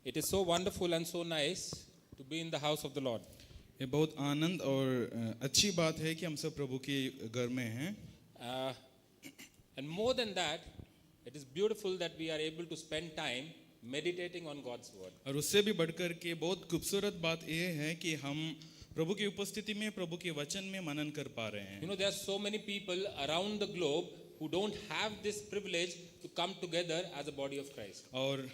It is so wonderful and so nice to be in the house of the Lord. ये बहुत आनंद और अच्छी बात है कि हम सब प्रभु के घर में हैं. And more than that, it is beautiful that we are able to spend time meditating on God's word. और उससे भी बढ़कर के बहुत खूबसूरत बात ये है कि हम प्रभु की उपस्थिति में प्रभु के वचन में मनन कर पा रहे हैं. You know, there are so many people around the globe who don't have this privilege to come together as a body of Christ. और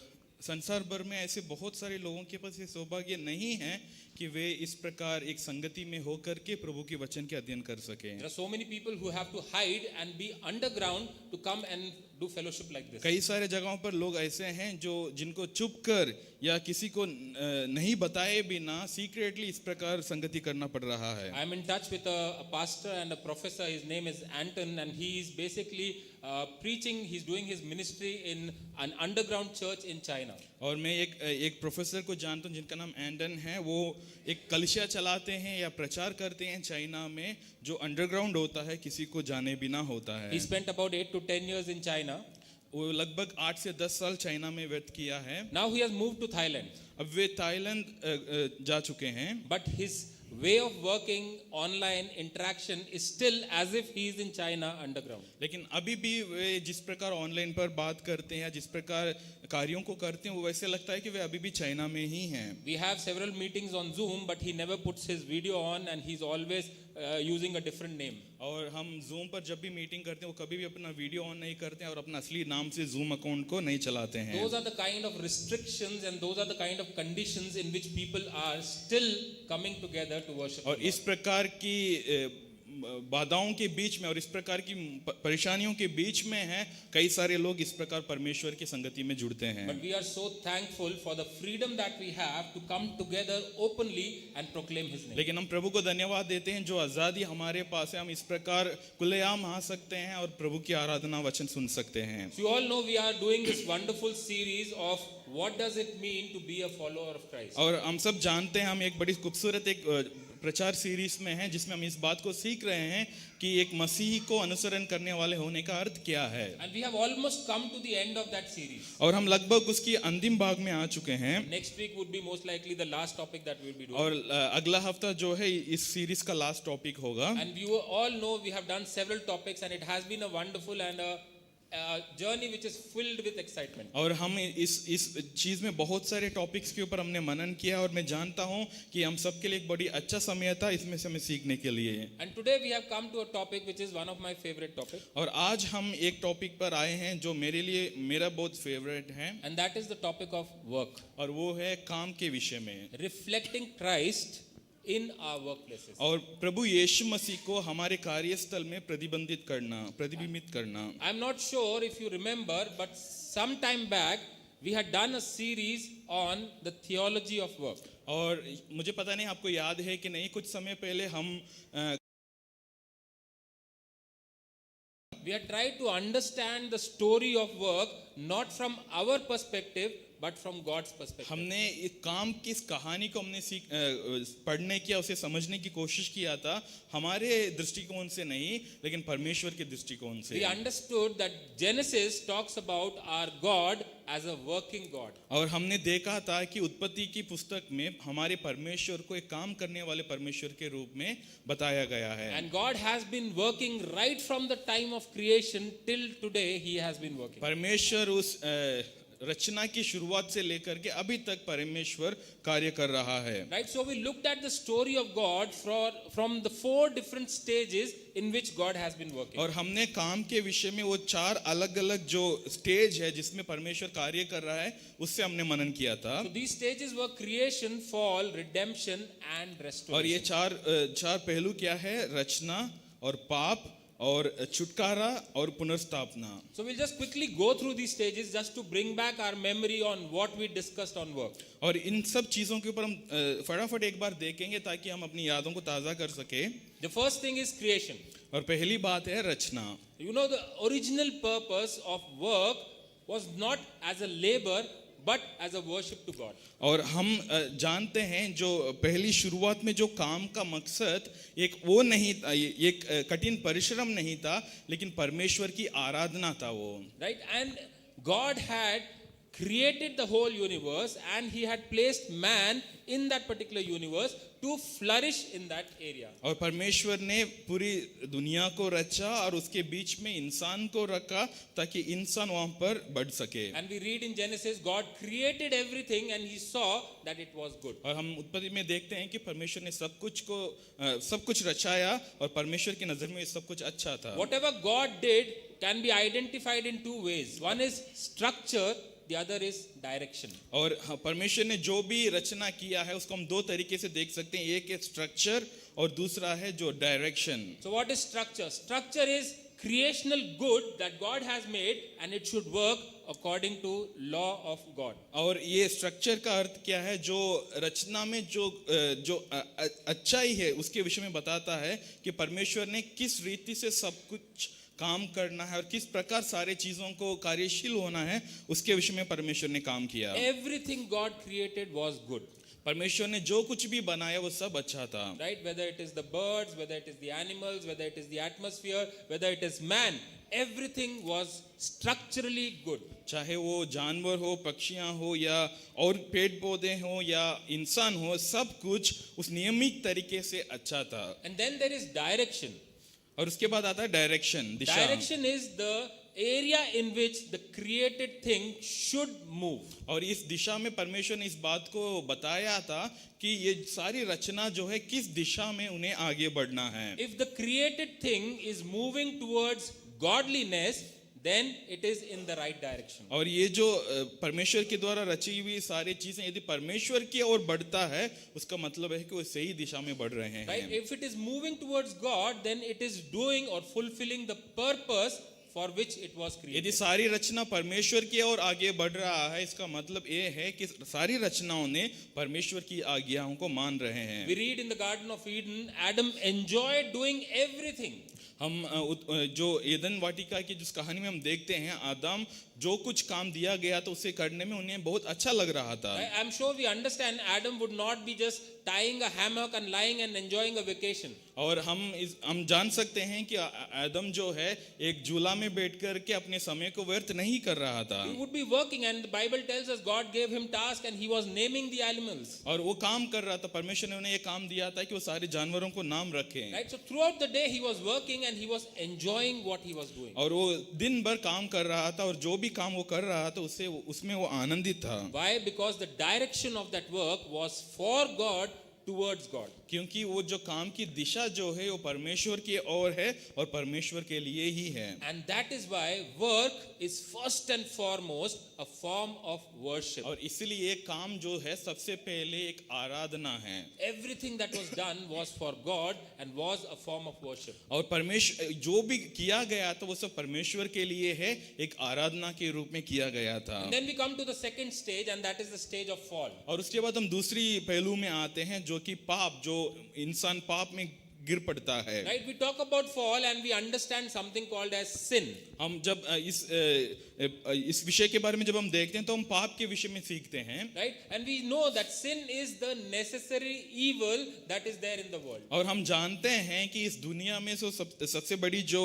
संसार भर में ऐसे बहुत सारे लोगों के पास ये सौभाग्य नहीं है कि वे इस प्रकार एक संगति में होकर के प्रभु के वचन के अध्ययन कर सकें. There are so many people who have to hide and be underground to come and do fellowship like this. कई सारे जगहों पर लोग ऐसे हैं जो जिनको चुप कर या किसी को नहीं बताए बिना सीक्रेटली इस प्रकार संगति करना पड़ रहा है. I am in touch with a pastor and a professor. His name is Anton, and he is basically preaching. He's doing his ministry in an underground church in China. और मैं एक प्रोफेसर को जानता हूँ जिनका नाम एंडन है. वो एक कलिसिया चलाते हैं या प्रचार करते हैं चाइना में जो अंडरग्राउंड होता है, किसी को जाने बिना होता है. He spent about 8 to 10 years in China. वो लगभग 8 से 10 साल चाइना में व्यतीत किया है. Now he has moved to Thailand. अब वे थाईलैंड जा चुके हैं. But his way of working online interaction is still as if he is in China underground. लेकिन अभी भी वे जिस प्रकार ऑनलाइन पर बात करते हैं या जिस प्रकार कार्यों को करते हैं वो वैसे लगता है कि वे अभी भी चाइना में ही हैं. We have several meetings on Zoom, but he never puts his video on, and he's always using a different name. और हम जूम पर जब भी मीटिंग करते हैं वो कभी भी अपना वीडियो ऑन नहीं करते हैं और अपना असली नाम से जूम अकाउंट को नहीं चलाते हैं. Those are the kind of restrictions and those are the kind of conditions in which people are still coming together to worship. और इस प्रकार की बाधाओं के बीच में और इस प्रकार की परेशानियों के बीच में हैं कई सारे लोग इस प्रकार परमेश्वर की संगति में जुड़ते हैं. But we are so thankful for the freedom that we have to come together openly and proclaim his name. लेकिन हम प्रभु को धन्यवाद देते हैं जो आज़ादी हमारे पास है. हम इस प्रकार खुलेआम आ सकते हैं और प्रभु की आराधना वचन सुन सकते हैं. So you all know we are doing this wonderful series of what does it mean to be a follower of Christ. और हम सब जानते हैं हम एक बड़ी खूबसूरत एक प्रचार सीरीज में हैं जिसमें हम इस बात को सीख रहे हैं कि एक मसीही को अनुसरण करने वाले होने का अर्थ क्या है. And we have almost come to the end of that series. और हम लगभग उसकी अंतिम भाग में आ चुके हैं. Next week would be most likely the last topic that we will be doing. और अगला हफ्ता जो है इस सीरीज का लास्ट टॉपिक होगा. And you all know we have done several topics and it has been a wonderful and a journey which is filled with excitement. और हम इस चीज में बहुत सारे टॉपिक्स के ऊपर हमने मनन किया और मैं जानता हूं कि हम सब के लिए एक बड़ी अच्छा समय था इसमें से हमें सीखने के लिए. And today we have come to a topic which is one of my favorite topic. और आज हम एक टॉपिक पर आए हैं जो मेरे लिए मेरा बहुत फेवरेट है. And that is the topic of work. और वो है काम के विषय में. Reflecting Christ in our workplaces. और प्रभु यीशु मसीह को हमारे कार्यस्थल में प्रतिबिंबित करना. I'm not sure if you remember, but some time back we had done a series on the theology of work. और मुझे पता नहीं आपको याद है कि नहीं, कुछ समय पहले हम we had tried to understand the story of work not from our perspective but from God's perspective. हमने इस काम की इस कहानी को हमने पढ़ने की उसे समझने की कोशिश किया था हमारे दृष्टिकोण से नहीं लेकिन परमेश्वर के दृष्टिकोण से. We understood that Genesis talks about our God as a working God. और हमने देखा था कि उत्पत्ति की पुस्तक में हमारे परमेश्वर को एक काम करने वाले परमेश्वर के रूप में बताया गया है. And God has been working right from the time of creation till today. He has been working. परमेश्वर उस रचना की शुरुआत से लेकर के अभी तक परमेश्वर कार्य कर रहा है. Right, so we looked at the story of God from the 4 different stages in which God has been working. और हमने काम के विषय में वो 4 अलग-अलग जो स्टेज है जिसमें परमेश्वर कार्य कर रहा है उससे हमने मनन किया था. So these stages were creation, fall, redemption and restoration. और ये चार पहलू क्या है? रचना और पाप और छुटकारा और पुनर्स्थापना. So we'll just quickly go through these stages just to bring back our memory on what we discussed on work. और इन सब चीजों के ऊपर हम फटाफट एक बार देखेंगे ताकि हम अपनी यादों को ताजा कर सके. The first thing is creation. और पहली बात है रचना. You know, the original purpose of work was not as a labor but as a worship to God. और हम जानते हैं जो पहली शुरुआत में जो काम का मकसद एक वो नहीं था, एक कठिन परिश्रम नहीं था लेकिन परमेश्वर की आराधना था वो. Right, and God had created the whole universe and he had placed man in that particular universe to flourish in that area. और परमेश्वर ने पूरी दुनिया को रचा और उसके बीच में इंसान को रखा ताकि इंसान वहां पर बढ़ सके. And we read in Genesis, God created everything and he saw that it was good. और हम उत्पत्ति में देखते हैं कि परमेश्वर ने सब कुछ रचाया और परमेश्वर की नजर में ये सब कुछ अच्छा था. Whatever God did can be identified in two ways. One is structure, the other is direction. और परमेश्वर ने जो भी रचना किया है उसको हम दो तरीके से देख सकते हैं. एक है स्ट्रक्चर और दूसरा है जो direction. So what is structure? Structure is creational good that God has made and it should work according to law of God. और ये स्ट्रक्चर का अर्थ क्या है? जो रचना में जो अच्छाई है उसके विषय में बताता है कि परमेश्वर ने किस रीति से सब कुछ काम करना है और किस प्रकार सारे चीजों को कार्यशील होना है उसके विषय में परमेश्वर ने काम किया. Everything God created was good. परमेश्वर ने जो कुछ भी बनाया वो सब अच्छा था. Right? Whether it is the birds, whether it is the animals, whether it is the atmosphere, whether it is man, everything was structurally good. चाहे वो जानवर हो, पक्षियां हो या और पेड़ पौधे हो या इंसान हो, सब कुछ उस नियमित तरीके से अच्छा था. And then there is direction. और उसके बाद आता है direction, Disha. Direction is the area in which the created thing should move. और इस दिशा में परमेश्वर ने इस बात को बताया था कि ये सारी रचना जो है किस दिशा में उन्हें आगे बढ़ना है. If the created thing is moving towards godliness, then it is in the right direction. और ये जो परमेश्वर के द्वारा रची हुई सारी चीजें यदि परमेश्वर की ओर बढ़ता है उसका मतलब है कि वो सही दिशा में बढ़ रहे हैं. Right? If it is moving towards God, then it is doing or fulfilling the purpose for which it was यदि created. सारी रचना परमेश्वर की ओर आगे बढ़ रहा है इसका मतलब ये है कि सारी रचनाओं ने परमेश्वर की आज्ञाओं को मान रहे हैं. We read in the Garden of Eden, Adam enjoyed doing everything. हम जो एदन वाटिका की जिस कहानी में हम देखते हैं आदम जो कुछ काम दिया गया तो उसे करने में उन्हें बहुत अच्छा लग रहा था. I'm sure we understand Adam would not be just tying a hammock and lying and enjoying a vacation. और हम जान सकते हैं कि आदम जो है एक झूला में बैठ कर के अपने समय को व्यर्थ नहीं कर रहा था. He would be working and the Bible tells us God gave him task and he was naming the animals. और वो काम कर रहा था. परमेश्वर ने उन्हें ये काम दिया था कि वो सारे जानवरों को नाम रखें. Right? So throughout the day he was working and he was enjoying what he was doing. और वो दिन भर काम कर रहा था और जो भी काम वो कर रहा था उसमें वो आनंदित था. Why? Because the direction of that work was for God, towards God. क्योंकि वो जो काम की दिशा जो है वो परमेश्वर की ओर है और परमेश्वर के लिए ही है. And that is why work is first and foremost a form of worship. और इसलिए ये काम जो है सबसे पहले एक आराधना है. Everything that was done was for God and was a form of worship. और परमेश्वर जो भी किया गया था वो सब परमेश्वर के लिए है, एक आराधना के रूप में किया गया था. And then we come to the second stage and that is the stage of fall. और उसके बाद हम दूसरी पहलू में आते हैं जो कि पाप, जो इंसान पाप में गिर पड़ता है. Right? We talk about fall and we understand something called as sin. हम जब इस विषय के बारे में जब हम देखते हैं तो हम पाप के विषय में सीखते हैं. Right? And we know that sin is the necessary evil that is there in the world. और हम जानते हैं कि इस दुनिया में सबसे बड़ी जो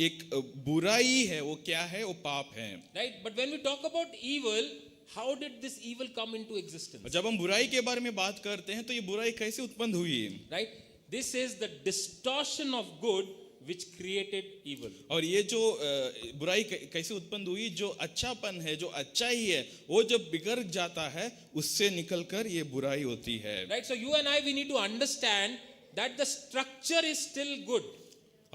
एक बुराई है वो क्या है? वो पाप है. Right? But when we talk about evil, how did this evil come into existence? जब हम बुराई के बारे में बात करते हैं तो ये बुराई कैसे उत्पन्न हुई? Right? This is the distortion of good which created evil. और ये जो बुराई कैसे उत्पन्न हुई? जो अच्छापन है, जो अच्छाई है, वो जब बिगड़ जाता है उससे निकलकर ये बुराई होती है. Right? So you and I, we need to understand that the structure is still good.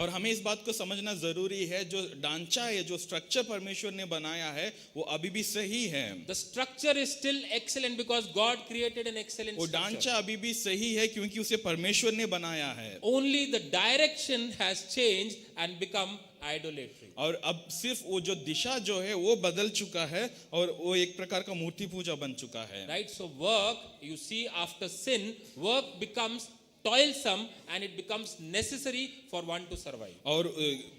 और हमें इस बात को समझना जरूरी है जो ढांचा है, जो स्ट्रक्चर परमेश्वर ने बनाया है वो अभी भी सही है. The structure is still excellent because God created an excellent वो structure. ढांचा अभी भी सही है क्योंकि उसे परमेश्वर ने बनाया है. Only the direction has changed and become idolatry. और अब सिर्फ वो जो दिशा जो है वो बदल चुका है और वो एक प्रकार का मूर्ति पूजा बन चुका है. Right? So work, you see, after sin, work becomes toilsome and it becomes necessary for one to survive. और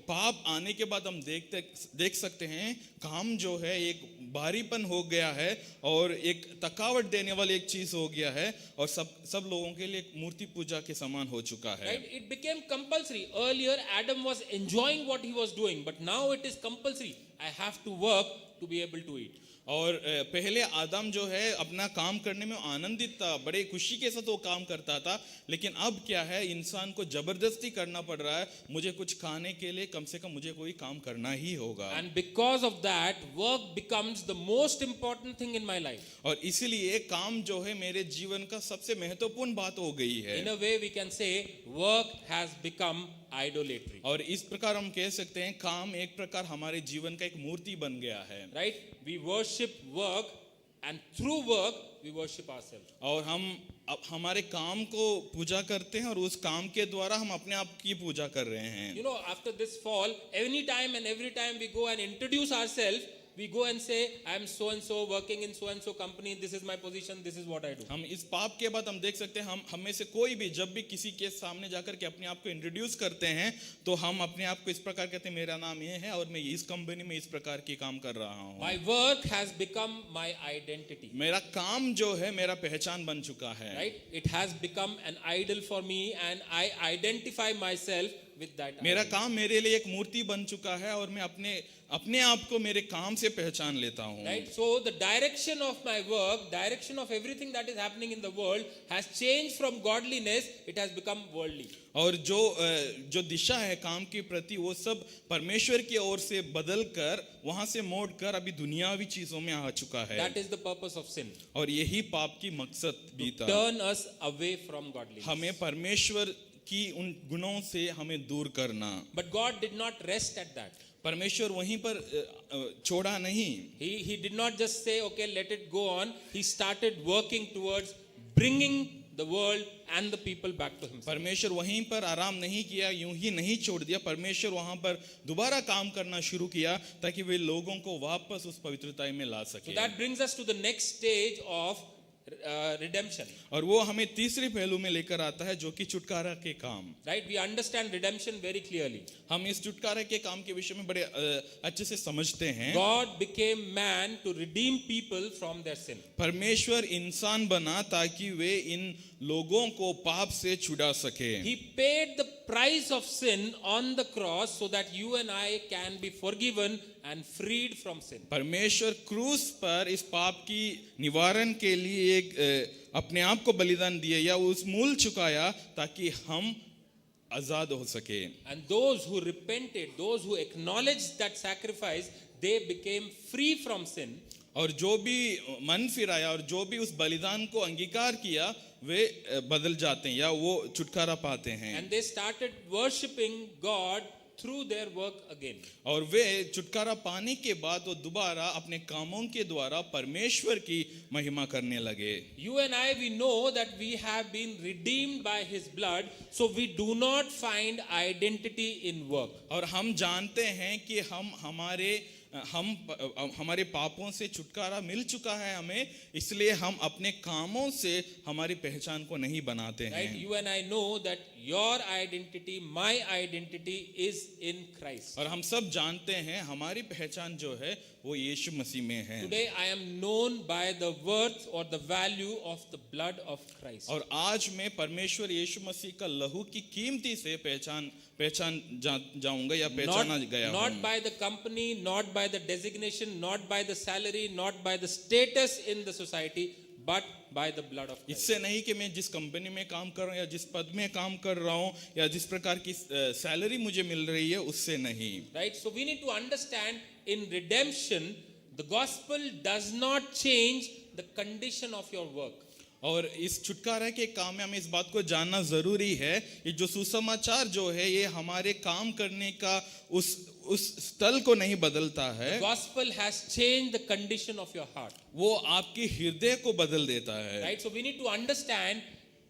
पाप आने के बाद हम देख सकते हैं काम जो है एक भारीपन हो गया है और एक थकावट देने वाली एक चीज हो गया है और सब लोगों के लिए एक मूर्ति पूजा के समान हो चुका है. Right? It became compulsory. Earlier Adam was enjoying what he was doing, but now it is compulsory. I have to work to be able to eat. और पहले आदम जो है अपना काम करने में आनंदित था, बड़े खुशी के साथ वो काम करता था। लेकिन अब क्या है, इंसान को जबरदस्ती करना पड़ रहा है, मुझे कुछ खाने के लिए कम से कम मुझे कोई काम करना ही होगा। And because of that, work becomes the most important thing in my life. और इसीलिए काम जो है मेरे जीवन का सबसे महत्वपूर्ण बात हो गई है। In a way, we can say work has become idolatry. और इस प्रकार हम कह सकते हैं काम एक प्रकार हमारे जीवन का एक मूर्ति बन गया है। Right? We worship work, and through work, we worship ourselves. और हम अब हमारे काम को पूजा करते हैं और उस काम के द्वारा हम अपने आप की पूजा कर रहे हैं। You know, after this fall, any time and every time we go and introduce ourselves, we go and say, I am so and so working in so and so company, this is my position, this is what I do. हम इस पाप के बाद हम देख सकते हैं, हम में से कोई भी जब भी किसी के सामने जाकर के अपने आप को इंट्रोड्यूस करते हैं तो हम अपने आप को इस प्रकार कहते हैं, मेरा नाम ये है और मैं इस कंपनी में इस प्रकार की काम कर रहा हूँ। My work has become my identity. मेरा काम जो है मेरा पहचान बन चुका है। Right? It has become an idol for me, and I identify myself with that मेरा idol. काम मेरे लिए एक मूर्ति बन चुका है और मैं अपने आप को मेरे काम से पहचान लेता हूँ। Right? So the direction of my work, direction of everything that is happening in the world has changed from godliness, it has become worldly. और जो दिशा है काम के प्रति वो सब परमेश्वर की ओर से बदल कर वहां से मोड़ कर अभी दुनियावी चीजों में आ चुका है। That is the purpose of sin. और यही पाप की मकसद भी था, Turn us away from godliness. हमें परमेश्वर की उन गुणों से हमें दूर करना। But God did not rest at that. परमेश्वर वहीं पर छोड़ा नहीं। He did not just say, okay, let it go on. He started working towards bringing the world and the people back to himself. परमेश्वर वहीं पर आराम नहीं किया, यूं ही नहीं छोड़ दिया। परमेश्वर वहां पर दोबारा काम करना शुरू किया ताकि वे लोगों को वापस उस पवित्रता में ला So सके। that brings us to the next stage of redemption. और वो हमें तीसरे पहलू में लेकर आता है जो कि छुटकारा के काम। Right? We understand redemption very clearly. हम इस छुटकारा के काम के विषय में बड़े अच्छे से समझते हैं। God became man to redeem people from their sin. परमेश्वर इंसान बना ताकि वे इन लोगों को पाप से छुड़ा सके। He paid the price of sin on the cross so that you and I can be forgiven and freed from sin. परमेश्वर क्रूस पर इस पाप की निवारण के लिए एक अपने आप को बलिदान दिया या उस मूल चुकाया ताकि हम आजाद हो सके। And those who repented, those who acknowledged that sacrifice, they became free from sin. और जो भी मन फिराया और जो भी उस बलिदान को अंगीकार किया वे बदल जाते हैं या वो छुटकारा पाते हैं। And they started worshipping God through their work again. और वे छुटकारा पाने के बाद वो दोबारा अपने कामों के द्वारा परमेश्वर की महिमा करने लगे। You and I, we know that we have been redeemed by His blood, so we do not find identity in work. और हम जानते हैं कि हमारे पापों से छुटकारा मिल चुका है हमें, इसलिए हम अपने कामों से हमारी पहचान को नहीं बनाते Right? हैं। You and I know that your identity, my identity is in Christ. और हम सब जानते हैं हमारी पहचान जो है वो यीशु मसीह में है। Today I am known by the worth or the value of the blood of Christ. और आज मैं परमेश्वर यीशु मसीह का लहू की कीमती से पहचान जाऊंगा या पहचाना गया हूं। Not by the company, not by the designation, not by the salary, not by the status in the society, but by the blood of Christ. इससे नहीं कि मैं जिस कंपनी में काम कर रहा हूँ या जिस पद में काम कर रहा हूँ या जिस प्रकार की सैलरी मुझे मिल रही है उससे नहीं। Right? So we need to understand in redemption, the gospel does not change the condition of your work. और इस छुटकारा के काम में हमें इस बात को जानना जरूरी है, ये जो सुसमाचार जो है ये हमारे काम करने का उस स्थल को नहीं बदलता है। The gospel has changed the condition of your heart. वो आपके हृदय को बदल देता है। Right? So we need to understand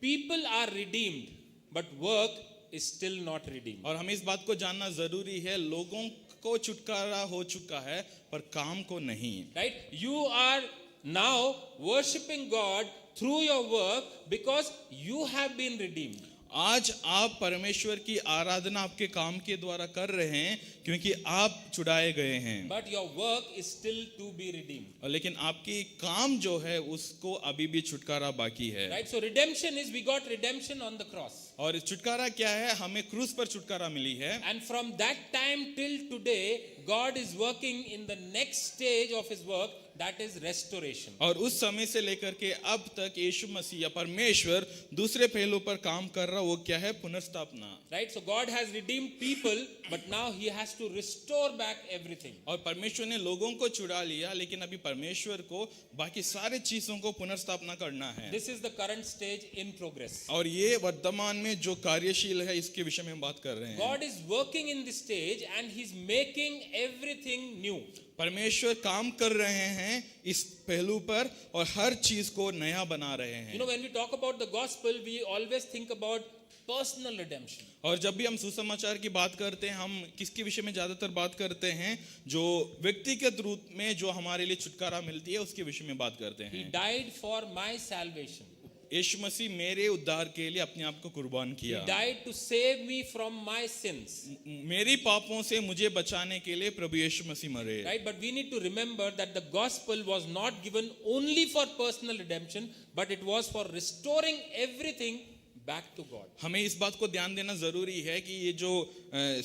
people are redeemed, but work is still not redeemed. और हमें इस बात को जानना जरूरी है, लोगों को छुटकारा हो चुका है पर काम को नहीं। Right? You are now worshiping God through your work because you have been redeemed. आज आप परमेश्वर की आराधना आपके काम के द्वारा कर रहे हैं क्योंकि आप छुड़ाए गए हैं। But your work is still to be redeemed. और लेकिन आपकी काम जो है उसको अभी भी छुटकारा बाकी है। Right? So redemption is, we got redemption on the cross. और छुटकारा क्या है? हमें क्रूस पर छुटकारा मिली है। And from that time till today, God is working in the next stage of His work that is restoration. और उस समय से लेकर के अब तक यीशु मसीह या परमेश्वर दूसरे पहलू पर काम कर रहा, वो क्या है? पुनर्स्थापना। Right? So God has redeemed people, but now He has to restore back everything. और परमेश्वर ने लोगों को छुड़ा लिया, लेकिन अभी परमेश्वर को बाकी सारे चीजों को पुनर्स्थापना करना है। This is the current stage in progress. और ये वर्तमान में जो कार्यशील है, इसके विषय में हम बात कर रहे हैं। God is working in this stage and He's making everything new. परमेश्वर काम कर रहे हैं इस पहलू पर और हर चीज को नया बना रहे हैं। You know, when we talk about the gospel, we always think about personal redemption. और जब भी हम सुसमाचार की बात करते हैं, हम किसके विषय में ज्यादातर बात करते हैं? जो व्यक्तिगत रूप में जो हमारे लिए छुटकारा मिलती है, उसके विषय में बात करते He हैं। died for my salvation. यीशु मसीह मेरे उद्धार के लिए अपने आप को कुर्बान He किया। died to save me from my sins. मेरी पापों से मुझे बचाने के लिए प्रभु यीशु मसीह मरे। Right? But we need to remember that the gospel was not given only for personal redemption, but it was for restoring everything back to God. हमें इस बात को ध्यान देना जरूरी है कि ये जो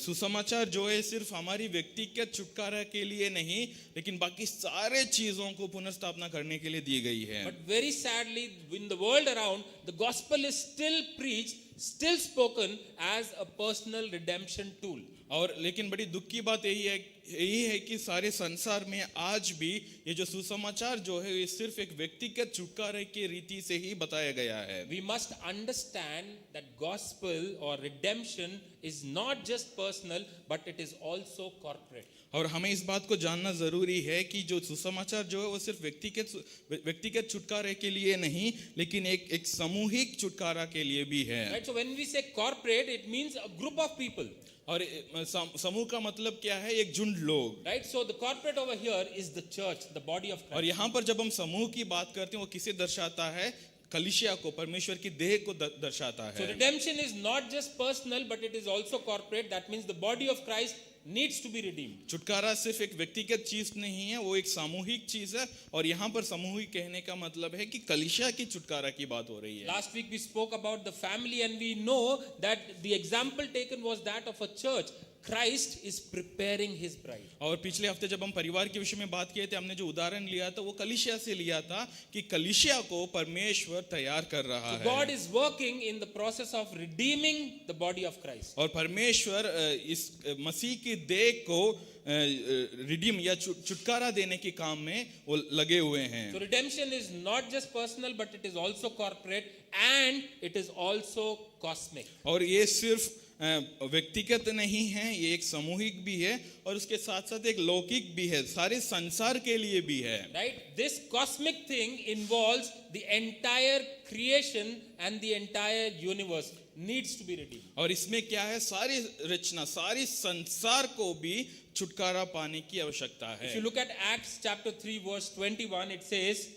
सुसमाचार जो है, सिर्फ हमारी व्यक्तिगत छुटकारा के लिए नहीं, लेकिन बाकी सारे चीजों को पुनर्स्थापना करने के लिए दी गई है। But very sadly, in the world around, the gospel is still preached, still spoken as a personal redemption tool. और लेकिन बड़ी दुख की बात यही है कि सारे संसार में आज भी ये जो सुसमाचार जो है, ये सिर्फ एक व्यक्तिगत छुटकारे की रीति से ही बताया गया है। We must understand that gospel or redemption is not just personal, but it is also corporate. और हमें इस बात को जानना जरूरी है कि जो सुसमाचार जो है, वो सिर्फ व्यक्तिगत छुटकारे के लिए नहीं, लेकिन एक सामूहिक छुटकारा के लिए भी है। Right? So when we say corporate, it means a group of people. और समूह का मतलब क्या है? एक झुंड लोग। Right? So the corporate over here is the church, the body of और Christ. यहाँ पर जब हम समूह की बात करते हैं, वो किसे दर्शाता है? कलीसिया को, परमेश्वर की देह को दर्शाता So है। redemption is not just personal, but it is also corporate. That means the body of Christ needs to be redeemed. छुटकारा सिर्फ एक व्यक्तिगत चीज नहीं है, वो एक सामूहिक चीज है। और यहाँ पर सामूहिक कहने का मतलब है कि कलीसिया की छुटकारा की बात हो रही है। Last week we spoke about the family and we know that the example taken was that of a church. Christ is preparing his bride. और पिछले हफ्ते जब हम परिवार के विषय में बात किए थे, हमने जो उदाहरण लिया था वो कलीसिया से लिया था कि कलीसिया को परमेश्वर तैयार कर रहा है। God is working in the process of redeeming the body of Christ. और परमेश्वर इस मसीह की देह को रिडीम या छुटकारा देने के काम में वो लगे हुए हैं। So redemption is not just personal, but it is also corporate and it is also cosmic. और ये सिर्फ व्यक्तिगत नहीं है, ये एक सामूहिक भी है और उसके साथ साथ एक लौकिक भी है, सारे संसार के लिए भी है। Right? This cosmic thing involves the entire creation and the entire universe needs to be redeemed. और इसमें क्या है? सारी रचना, सारी संसार को भी छुटकारा पाने की आवश्यकता If है। you look at Acts chapter 3 verse 21, it says,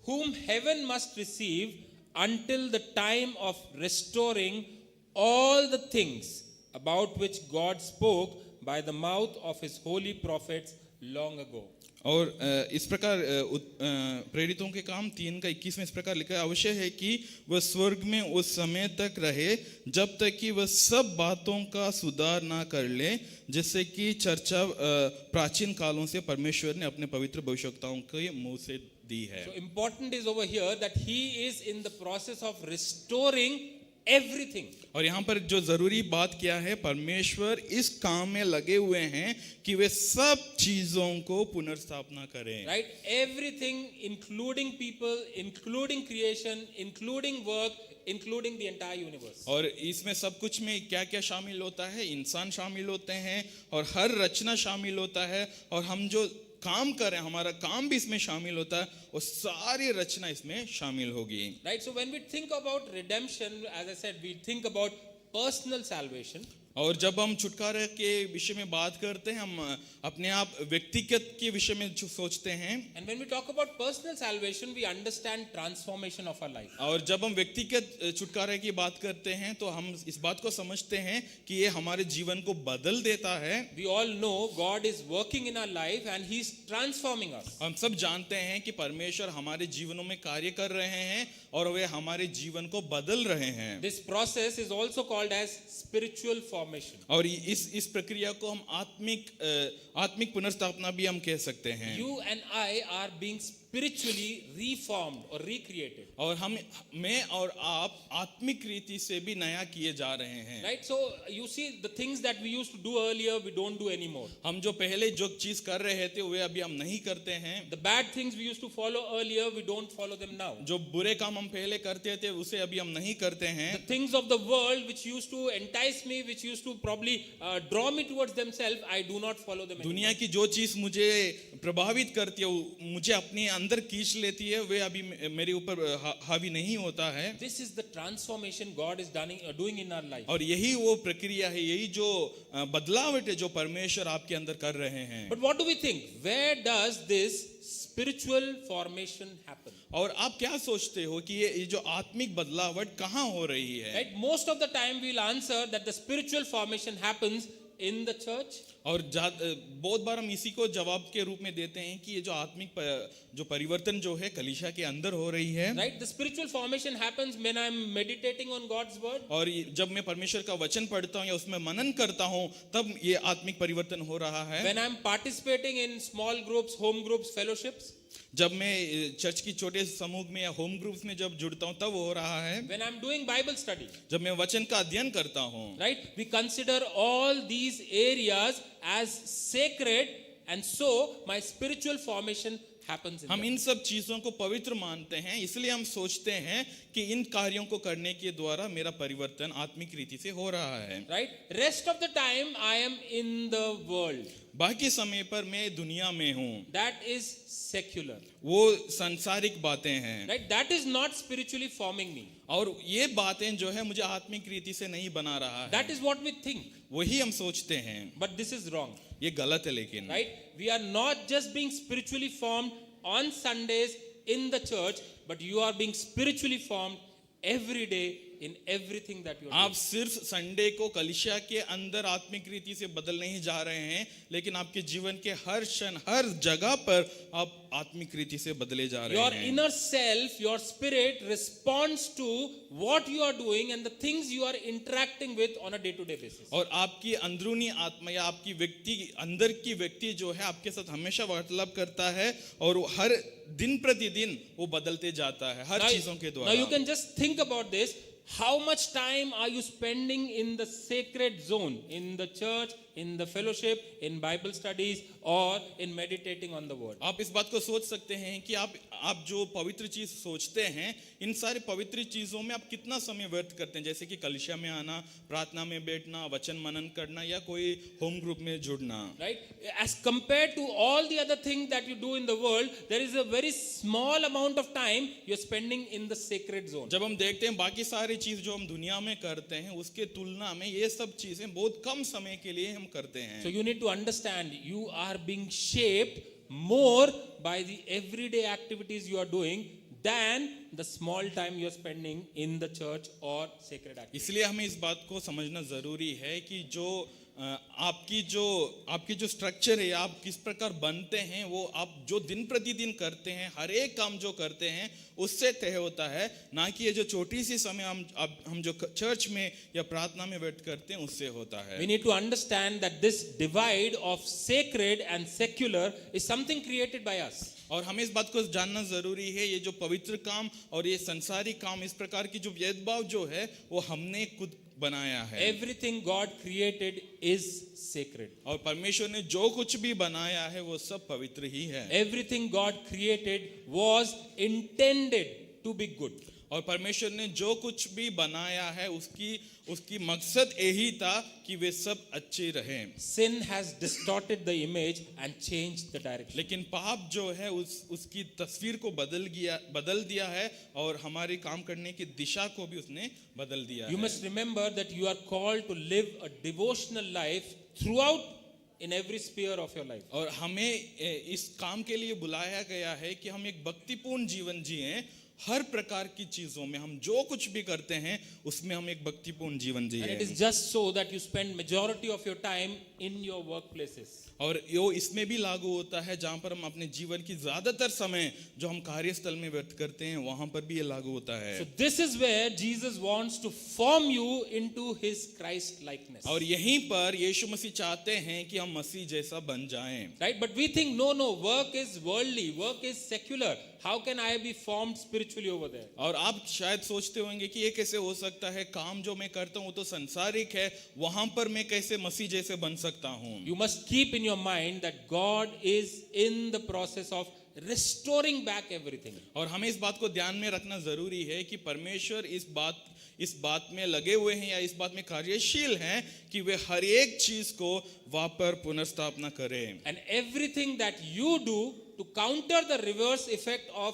whom heaven must receive until the time of restoring all the things about which God spoke by the mouth of his holy prophets long ago. और इस प्रकार प्रेरितों के काम 3:21 में इस प्रकार लिखा है, अवश्य है कि वह स्वर्ग में उस समय तक रहे जब तक कि वह सब बातों का सुधार ना कर ले, जिससे कि चर्चा प्राचीन कालों से परमेश्वर ने अपने पवित्र भविष्यवक्ताओं के मुंह से दी है। So important is over here that he is in the process of restoring everything. और यहाँ पर जो जरूरी बात क्या है? परमेश्वर इस काम में लगे हुए हैं कि वे सब चीजों को पुनर्स्थापना करें। Right? Everything, including people, including creation, including work, including the entire universe. और इसमें सब कुछ में क्या क्या शामिल होता है? इंसान शामिल होते हैं और हर रचना शामिल होता है, और हम जो काम कर रहे हैं, हमारा काम भी इसमें शामिल होता है, और सारी रचना इसमें शामिल होगी। Right? So when we think about redemption, as I said, we think about personal salvation. और जब हम छुटकारे के विषय में बात करते हैं, हम अपने आप व्यक्तिगत के विषय में सोचते हैं। And when we talk about personal salvation, we understand transformation of our life. और जब हम व्यक्तिगत छुटकारे की बात करते हैं तो हम इस बात को समझते हैं कि ये हमारे जीवन को बदल देता है। We all know God is working in our life and He is transforming us. हम सब जानते हैं कि परमेश्वर हमारे जीवनों में कार्य कर रहे हैं और वे हमारे जीवन को बदल रहे हैं। This process is also called as spiritual formation. formation. और इस प्रक्रिया को हम आत्मिक पुनर्स्थापना भी हम कह सकते हैं। You and I are being spiritually reformed or recreated. और मैं और आप आत्मिक रीति से भी नया किए जा रहे हैं। Right? So you see, the things that we used to do earlier, we don't do anymore. हम जो पहले जो चीज कर रहे थे वे अभी हम नहीं करते हैं। The bad things we used to follow earlier, we don't follow them now. जो बुरे काम हम पहले करते थे उसे अभी हम नहीं करते हैं। The things of the world which used to entice me, which used to probably draw me towards themselves, I do not follow them anymore. दुनिया की जो चीज मुझे प्रभावित करती है, मुझे अपने अंदर खींच लेती है, वे अभी मेरे ऊपर हावी नहीं होता है। This is the transformation God is doing in our life. और यही वो प्रक्रिया है, यही जो बदलावट है जो परमेश्वर आपके अंदर कर रहे हैं। But what do we think? Where does this spiritual formation happen? और आप क्या सोचते हो कि ये जो आत्मिक बदलावट कहाँ हो रही है? Right? Most of the time we'll answer that the spiritual formation happens in the church. और बहुत बार हम इसी को जवाब के रूप में देते हैं कि ये जो आत्मिक जो परिवर्तन जो है कलीसिया के अंदर हो रही है। Right? The spiritual formation happens when I'm meditating on God's word. और जब मैं परमेश्वर का वचन पढ़ता हूँ या उसमें मनन करता हूँ तब ये आत्मिक परिवर्तन हो रहा है। When I'm participating in small groups, home groups, fellowships. जब मैं चर्च की छोटे समूह में या होम ग्रुप्स में जब जुड़ता हूँ तब हो रहा है। When I'm doing Bible study. जब मैं वचन का अध्ययन करता हूँ। Right? We consider all these areas as sacred, and so my spiritual formation happens in हम them. इन सब चीजों को पवित्र मानते हैं, इसलिए हम सोचते हैं कि इन कार्यों को करने के द्वारा मेरा परिवर्तन आत्मिक रीति से हो रहा है। Right? Rest of the time I am in the world. बाकी समय पर मैं दुनिया में हूँ। That is secular. वो सांसारिक बातें हैं। Right? That is not spiritually forming me. और ये बातें जो है मुझे आत्मिक रीति से नहीं बना रहा है। That is what we think. वही हम सोचते हैं। But this is wrong. ये गलत है लेकिन। Right? We are not just being spiritually formed on Sundays in the church, but you are being spiritually formed every day in everything that you are आप doing. सिर्फ Sunday को कलीसिया के अंदर आत्मिक रीति से बदल नहीं जा रहे हैं, लेकिन आपके जीवन के हर क्षण हर जगह पर आप आत्मिक रीति से बदले जा रहे Your हैं। inner self, your spirit responds to what you are doing and the things you are interacting with on a day-to-day basis. और आपकी अंदरूनी आत्मा या आपकी अंदर की व्यक्ति जो है आपके साथ हमेशा वार्तालाप करता है और वो हर दिन प्रतिदिन वो बदलते जाता है हर चीजों के Now you द्वारा। can just think about this. How much time are you spending in the sacred zone, in the church, in the fellowship, in Bible studies, or in meditating on the word? आप इस बात को सोच सकते हैं कि आप जो पवित्र चीज सोचते हैं, इन सारे पवित्र चीजों में आप कितना समय व्यर्थ करते हैं, जैसे कि कलीसिया में आना, प्रार्थना में बैठना, वचन मनन करना या कोई होम ग्रुप में जुड़ना। Right? As compared to all the other things that you do in the world, there is a very small amount of time you're spending in the sacred zone. जब हम देखते हैं बाकी सारी चीज जो हम दुनिया में करते हैं उसके तुलना में ये सब चीजें बहुत कम समय के लिए हम करते हैं। So you need to understand, you are being shaped more by the everyday activities you are doing than the small time you are spending in the church or sacred activities. इसलिए हमें इस बात को समझना जरूरी है कि जो आपकी जो स्ट्रक्चर है, आप किस प्रकार बनते हैं, वो आप जो दिन प्रतिदिन करते हैं, हर एक काम जो करते हैं उससे तय होता है, ना कि ये जो छोटी सी समय हम जो चर्च में या प्रार्थना में बैठ करते हैं उससे होता है। We need to understand that this divide of sacred and secular is something created by us. और हमें इस बात को जानना जरूरी है, ये जो पवित्र काम और ये संसारिक काम, इस प्रकार की जो भेदभाव जो है वो हमने खुद बनाया है। Everything God created is sacred. और परमेश्वर ने जो कुछ भी बनाया है वो सब पवित्र ही है। Everything God created was intended to be good. और परमेश्वर ने जो कुछ भी बनाया है उसकी मकसद यही था कि वे सब अच्छे रहें। Sin has distorted the image and changed the direction. लेकिन पाप जो है उसकी तस्वीर को बदल दिया है और हमारे काम करने की दिशा को भी उसने बदल दिया You है। must remember that you are called to live a devotional life throughout in every sphere of your life. और हमें इस काम के लिए बुलाया गया है कि हम एक भक्तिपूर्ण जीवन जिएं। हर प्रकार की चीजों में हम जो कुछ भी करते हैं उसमें हम एक भक्तिपूर्ण जीवन And it जिएं। is just so that you spend majority of your time in your workplaces. और यो इसमें भी लागू होता है जहां पर हम अपने जीवन की ज्यादातर समय जो हम कार्यस्थल में व्यर्थ करते हैं वहां पर भी ये लागू होता है। So this is where Jesus wants to form you into his Christ likeness. और यहीं पर यीशु मसीह चाहते हैं कि हम मसीह जैसा बन जाएं। Right? But we think, no, work is worldly, work is secular. How can I be formed spiritually over there? और आप शायद सोचते होंगे कि ये कैसे हो सकता है, काम जो मैं करता हूँ वो तो संसारिक है, वहां पर मैं कैसे मसीह जैसे बन सकता हूँ। You must keep in your mind that God is in the process of restoring back everything. और हमें इस बात को ध्यान में रखना जरूरी है कि परमेश्वर इस बात में लगे हुए हैं या इस बात में कार्यशील हैं कि वे हर एक चीज को वापर पुनर्स्थापना करें। And everything that you do to counter the reverse effect of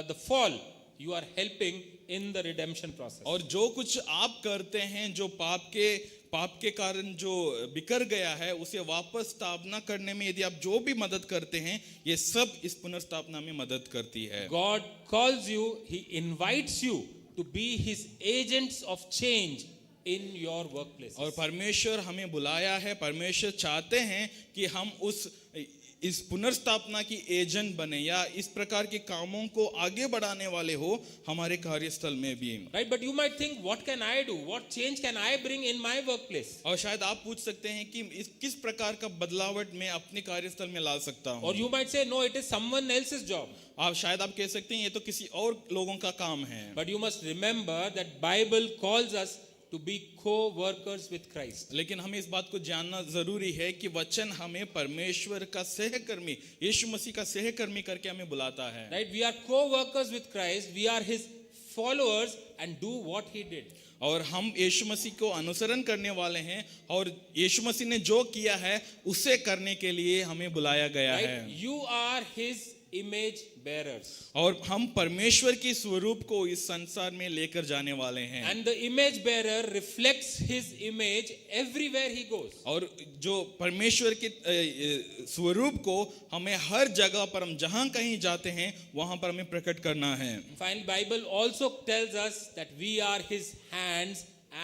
the fall, you are helping in the redemption process. और जो कुछ आप करते हैं जो पाप के कारण जो बिखर गया है उसे वापस स्थापना करने में यदि आप जो भी मदद करते हैं ये सब इस पुनर्स्थापना में मदद करती है। God calls you, he invites you to be his agents of change in your workplace. और परमेश्वर हमें बुलाया है, परमेश्वर चाहते हैं कि हम इस पुनर्स्थापना की एजेंट बने या इस प्रकार के कामों को आगे बढ़ाने वाले हो हमारे कार्यस्थल में भी। Right, but you might think, what can I do? What change can I bring in my workplace? और शायद आप पूछ सकते हैं कि किस प्रकार का बदलावट मैं अपने कार्यस्थल में ला सकता हूँ। Or you might say, no, it is someone else's job. शायद आप कह सकते हैं ये तो किसी और लोगों का काम है। But you must remember that Bible calls us to be co-workers with Christ. लेकिन हमें इस बात को जानना जरूरी है कि वचन हमें परमेश्वर का सहकर्मी, यीशु मसीह का सहकर्मी करके हमें बुलाता है। Right? We are co-workers with Christ. We are his followers and do what he did. और हम यीशु मसीह को अनुसरण करने वाले हैं और यीशु मसीह ने जो किया है उसे करने के लिए हमें बुलाया गया है। Right? You are his image bearers. और हम परमेश्वर की स्वरूप को इस संसार में लेकर जाने वाले हैं। And the image bearer reflects his image everywhere he goes. और जो परमेश्वर के स्वरूप को हमें हर जगह पर हम जहां कहीं जाते हैं वहां पर हमें प्रकट करना है। Finally, Bible also tells us that we are his hands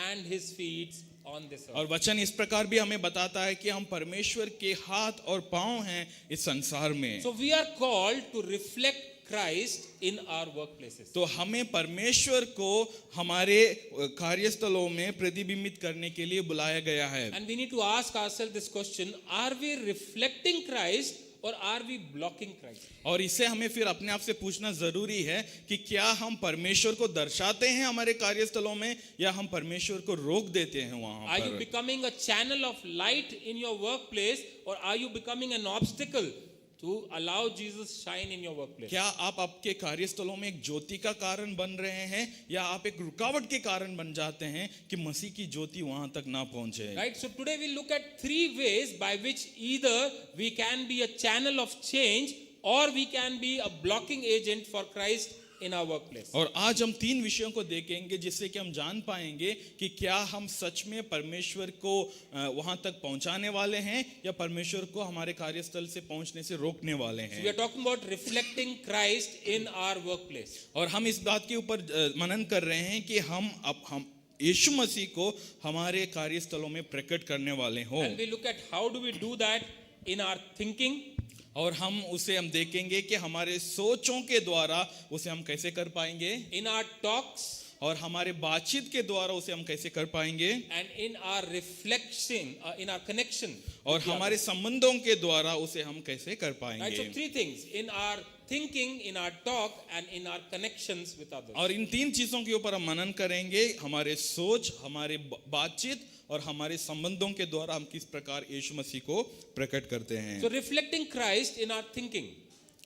and his feet on this earth. और वचन इस प्रकार भी हमें बताता है कि हम परमेश्वर के हाथ और पांव हैं इस संसार में। So we are called to reflect Christ in our workplaces. तो हमें परमेश्वर को हमारे कार्यस्थलों में प्रतिबिंबित करने के लिए बुलाया गया है। And we need to ask ourselves this question: are we reflecting Christ or are we blocking Christ? और इससे हमें फिर अपने आप से पूछना जरूरी है कि क्या हम परमेश्वर को दर्शाते हैं हमारे कार्यस्थलों में या हम परमेश्वर को रोक देते हैं वहां Are you पर। becoming a channel of light in your workplace or are you becoming an obstacle to allow Jesus shine in your workplace? क्या आप आपके कार्यस्थलों में एक ज्योति का कारण बन रहे हैं या आप एक रुकावट के कारण बन जाते हैं कि मसीह की ज्योति वहां तक ना पहुंचे। Right, so today we look at 3 ways by which either we can be a channel of change or we can be a blocking agent for Christ in our workplace. और आज हम 3 विषयों को देखेंगे जिससे कि हम जान पाएंगे कि क्या हम सच में परमेश्वर को वहां तक पहुंचाने वाले हैं या परमेश्वर को हमारे कार्यस्थल से पहुंचने से रोकने वाले So we हैं। are talking about reflecting Christ in our workplace. और हम इस बात के ऊपर मनन कर रहे हैं कि हम यीशु मसीह को हमारे कार्यस्थलों में प्रकट करने वाले हों। And we look at how do we do that in our thinking, और हम देखेंगे कि हमारे सोचों के द्वारा उसे हम कैसे कर पाएंगे, in our talks, और हमारे बातचीत के द्वारा उसे हम कैसे कर पाएंगे, and in our reflection, in our connection. और हमारे संबंधों के द्वारा उसे हम कैसे कर Right, so पाएंगे। 3 things: in our thinking, in our talk, and in our connections with others. और इन 3 चीजों के ऊपर हम मनन करेंगे, हमारे सोच, हमारे बातचीत और हमारे संबंधों के द्वारा हम किस प्रकार यीशु मसीह को प्रकट करते हैं। So reflecting Christ in our thinking.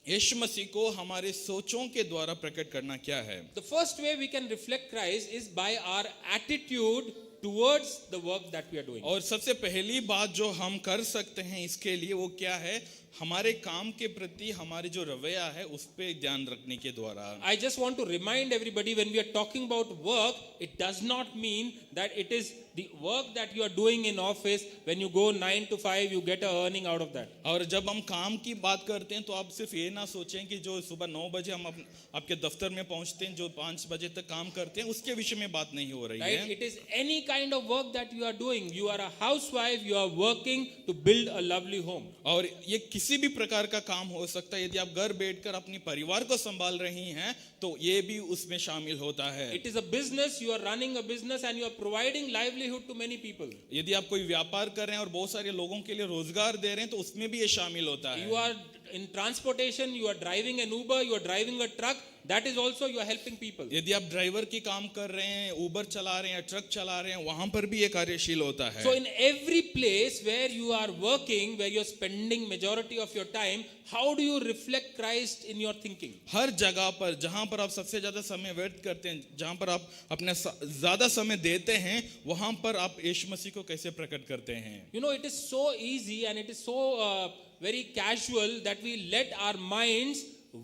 यीशु मसीह को हमारे सोचों के द्वारा प्रकट करना क्या है? The first way we can reflect Christ is by our attitude towards the work that we are doing. और सबसे पहली बात जो हम कर सकते हैं इसके लिए वो क्या है? हमारे काम के प्रति हमारे जो रवैया है उस पे ध्यान रखने के द्वारा। I just want to remind everybody, when we are talking about work, it does not mean that it is the work that you are doing in office. When you go 9 to 5, you get a earning out of that. और जब हम काम की बात करते हैं तो आप सिर्फ ये ना सोचें कि जो सुबह 9 बजे हम आपके दफ्तर में पहुंचते हैं, जो 5 बजे तक काम करते हैं, उसके विषय में बात नहीं हो रही Right? है। It is any kind of work that you are doing. You are a housewife, you are working to build a lovely home. और ये किसी भी प्रकार का काम हो सकता है। यदि आप घर बैठकर अपनी परिवार को संभाल रही हैं तो ये भी उसमें शामिल होता है। It is a business, you are running a business and you are providing livelihood to many people. यदि आप कोई व्यापार कर रहे हैं और बहुत सारे लोगों के लिए रोजगार दे रहे हैं तो उसमें भी ये शामिल होता है। You are in transportation, you are driving an Uber, you are driving a truck, that is also you are helping people. यदि आप ड्राइवर की काम कर रहे हैं, उबर चला रहे हैं, ट्रक चला रहे हैं, वहां पर भी ये कार्यशील होता है। So in every place where you are working, where you are spending majority of your time, how do you reflect Christ in your thinking? हर जगह पर जहां पर आप सबसे ज्यादा समय व्यर्थ करते हैं, जहां पर आप अपना ज्यादा समय देते हैं, वहां पर आप यीशु मसीह को कैसे प्रकट करते हैं? You know, it is so easy and it is so very casual that we let our minds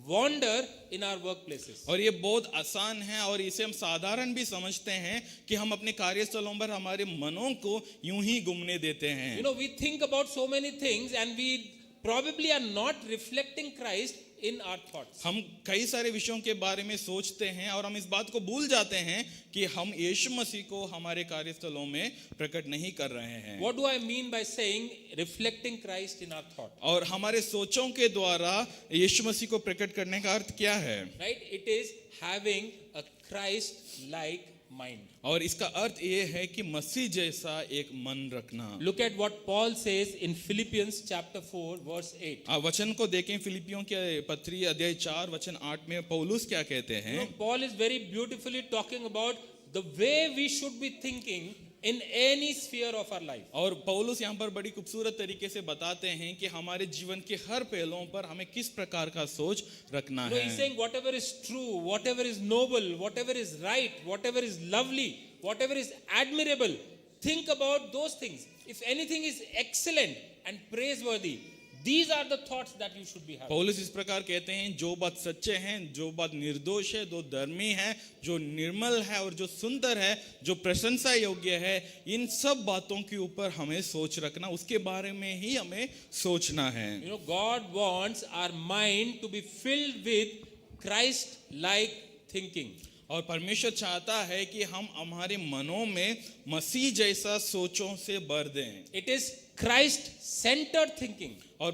wander in our workplaces. और ये बहुत आसान है और इसे हम साधारण भी समझते हैं कि हम अपने कार्यस्थलों पर हमारे मनों को यूं ही घूमने देते हैं। You know, we think about so many things and we probably are not reflecting Christ in our thoughts. हम कई सारे विषयों के बारे में सोचते हैं और हम इस बात को भूल जाते हैं कि हम यीशु मसीह को हमारे कार्यस्थलों में प्रकट नहीं कर रहे हैं। What do I mean by saying reflecting Christ in our thought? और हमारे सोचों के द्वारा यीशु मसीह को प्रकट करने का अर्थ क्या है? Right? It is having a Christ-like mind. और इसका अर्थ ये है कि मसीह जैसा एक मन रखना। Look at what Paul says in Philippians chapter 4 verse 8. वचन को देखें, फिलिपियों के पत्री अध्याय 4 वचन 8 में पौलुस क्या कहते You हैं? know, Paul is very beautifully talking about the way we should be thinking in any sphere of our life. और पौलुस यहाँ पर बड़ी खूबसूरत तरीके से बताते हैं कि हमारे जीवन के हर पहलुओं पर हमें किस प्रकार का सोच रखना You know, he's है। saying whatever is true, whatever is noble, whatever is right, whatever is lovely, whatever is admirable, think about those things. If anything is excellent and praiseworthy, these are the thoughts that you should be having. पौलुस इस प्रकार कहते हैं, जो बात सच्चे हैं, जो बात निर्दोष है, जो धर्मी है, जो निर्मल है और जो सुंदर है, जो प्रशंसा योग्य है, इन सब बातों के ऊपर हमें सोच रखना, उसके बारे में ही हमें सोचना है। You know, God wants our mind to be filled with Christ-like thinking. और परमेश्वर चाहता है कि हम हमारे मनों में मसीह जैसा सोचों से भर दें। It is Christ-centered thinking. और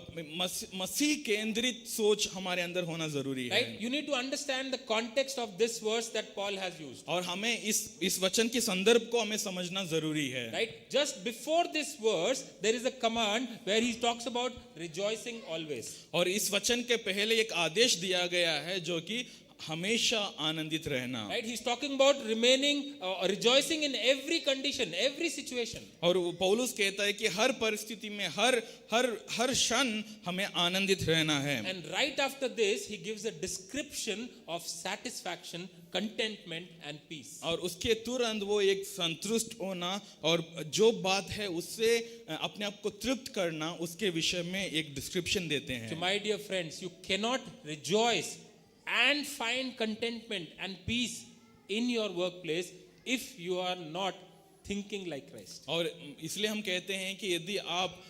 मसीह केंद्रित सोच हमारे अंदर होना जरूरी है। Right? You need to understand the context of this verse that Paul has used. और हमें इस वचन के संदर्भ को हमें समझना जरूरी है। Right? Just before this verse, there is a command where he talks about rejoicing always. और इस वचन के पहले एक आदेश दिया गया है जो कि हमेशा आनंदित रहना। Right? He's talking about remaining, rejoicing in every condition, every situation. और पौलुस कहता है कि हर परिस्थिति में हर क्षण हमें आनंदित रहना है। And right after this, he gives a description of satisfaction, contentment and peace. और उसके तुरंत वो एक संतुष्ट होना और जो बात है उससे अपने आप को तृप्त करना, उसके विषय में एक डिस्क्रिप्शन देते So हैं। my dear friends, you cannot rejoice and find contentment and peace in your workplace if you are not thinking like Christ. और इसलिए हम कहते हैं कि यदि आप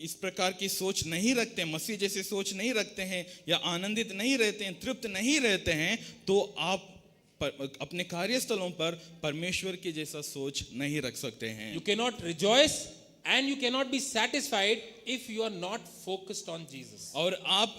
इस प्रकार की सोच नहीं रखते हैं, मसीह जैसे सोच नहीं रखते हैं या आनंदित नहीं रहते हैं, तृप्त नहीं रहते हैं, तो आप अपने कार्यस्थलों पर परमेश्वर की जैसा सोच नहीं रख सकते हैं। You cannot rejoice and you cannot be satisfied if you are not focused on Jesus. और आप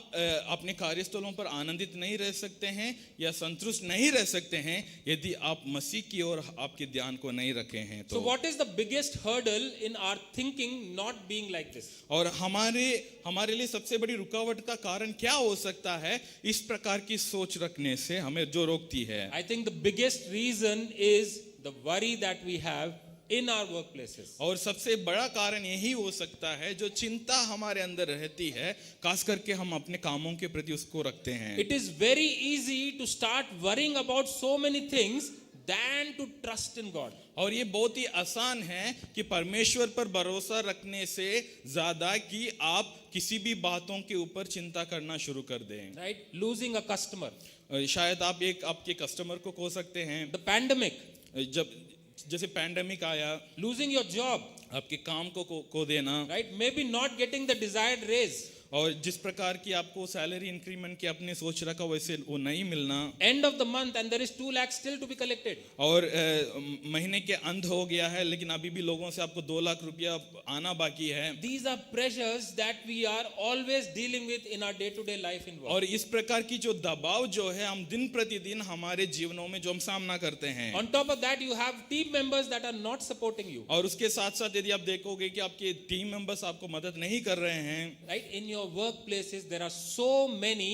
अपने कार्यस्थलों पर आनंदित नहीं रह सकते हैं या संतुष्ट नहीं रह सकते हैं यदि आप मसीह की ओर आपके ध्यान को नहीं रखे हैं तो। So what is the biggest hurdle in our thinking not being like this? और हमारे लिए सबसे बड़ी रुकावट का कारण क्या हो सकता है इस प्रकार की सोच रखने से हमें जो रोकती है? I think the biggest reason is the worry that we have in our workplaces. और सबसे बड़ा कारण यही हो सकता है जो चिंता हमारे अंदर रहती है, खास करके हम अपने कामों के प्रति उसको रखते हैं। It is very easy to start worrying about so many things than to trust in God. और ये बहुत ही आसान है कि परमेश्वर पर भरोसा रखने से ज्यादा कि आप किसी भी बातों के ऊपर चिंता करना शुरू कर दें। Right? Losing a customer, शायद आप एक आपके कस्टमर को खो सकते हैं, the pandemic, जब जैसे पैंडेमिक आया, losing your job, आपके काम को खो देना, right? Maybe not getting the desired raise. और जिस प्रकार की आपको सैलरी इंक्रीमेंट की आपने सोच रखा वैसे वो नहीं मिलना, End of the month and there is 2 lakhs still to be collected. और महीने के अंत हो गया है लेकिन अभी भी लोगों से आपको 2 लाख रुपया आना बाकी है। These are pressures that we are always dealing with in our day-to-day life in work. और इस प्रकार की जो दबाव जो है हम दिन प्रतिदिन हमारे जीवनों में जो हम सामना करते हैं, On top of that, you have team members that are not supporting you. और उसके साथ साथ यदि आप देखोगे कि आपके टीम मेंबर्स आपको मदद नहीं कर रहे हैं, Right? In your workplaces, there are so many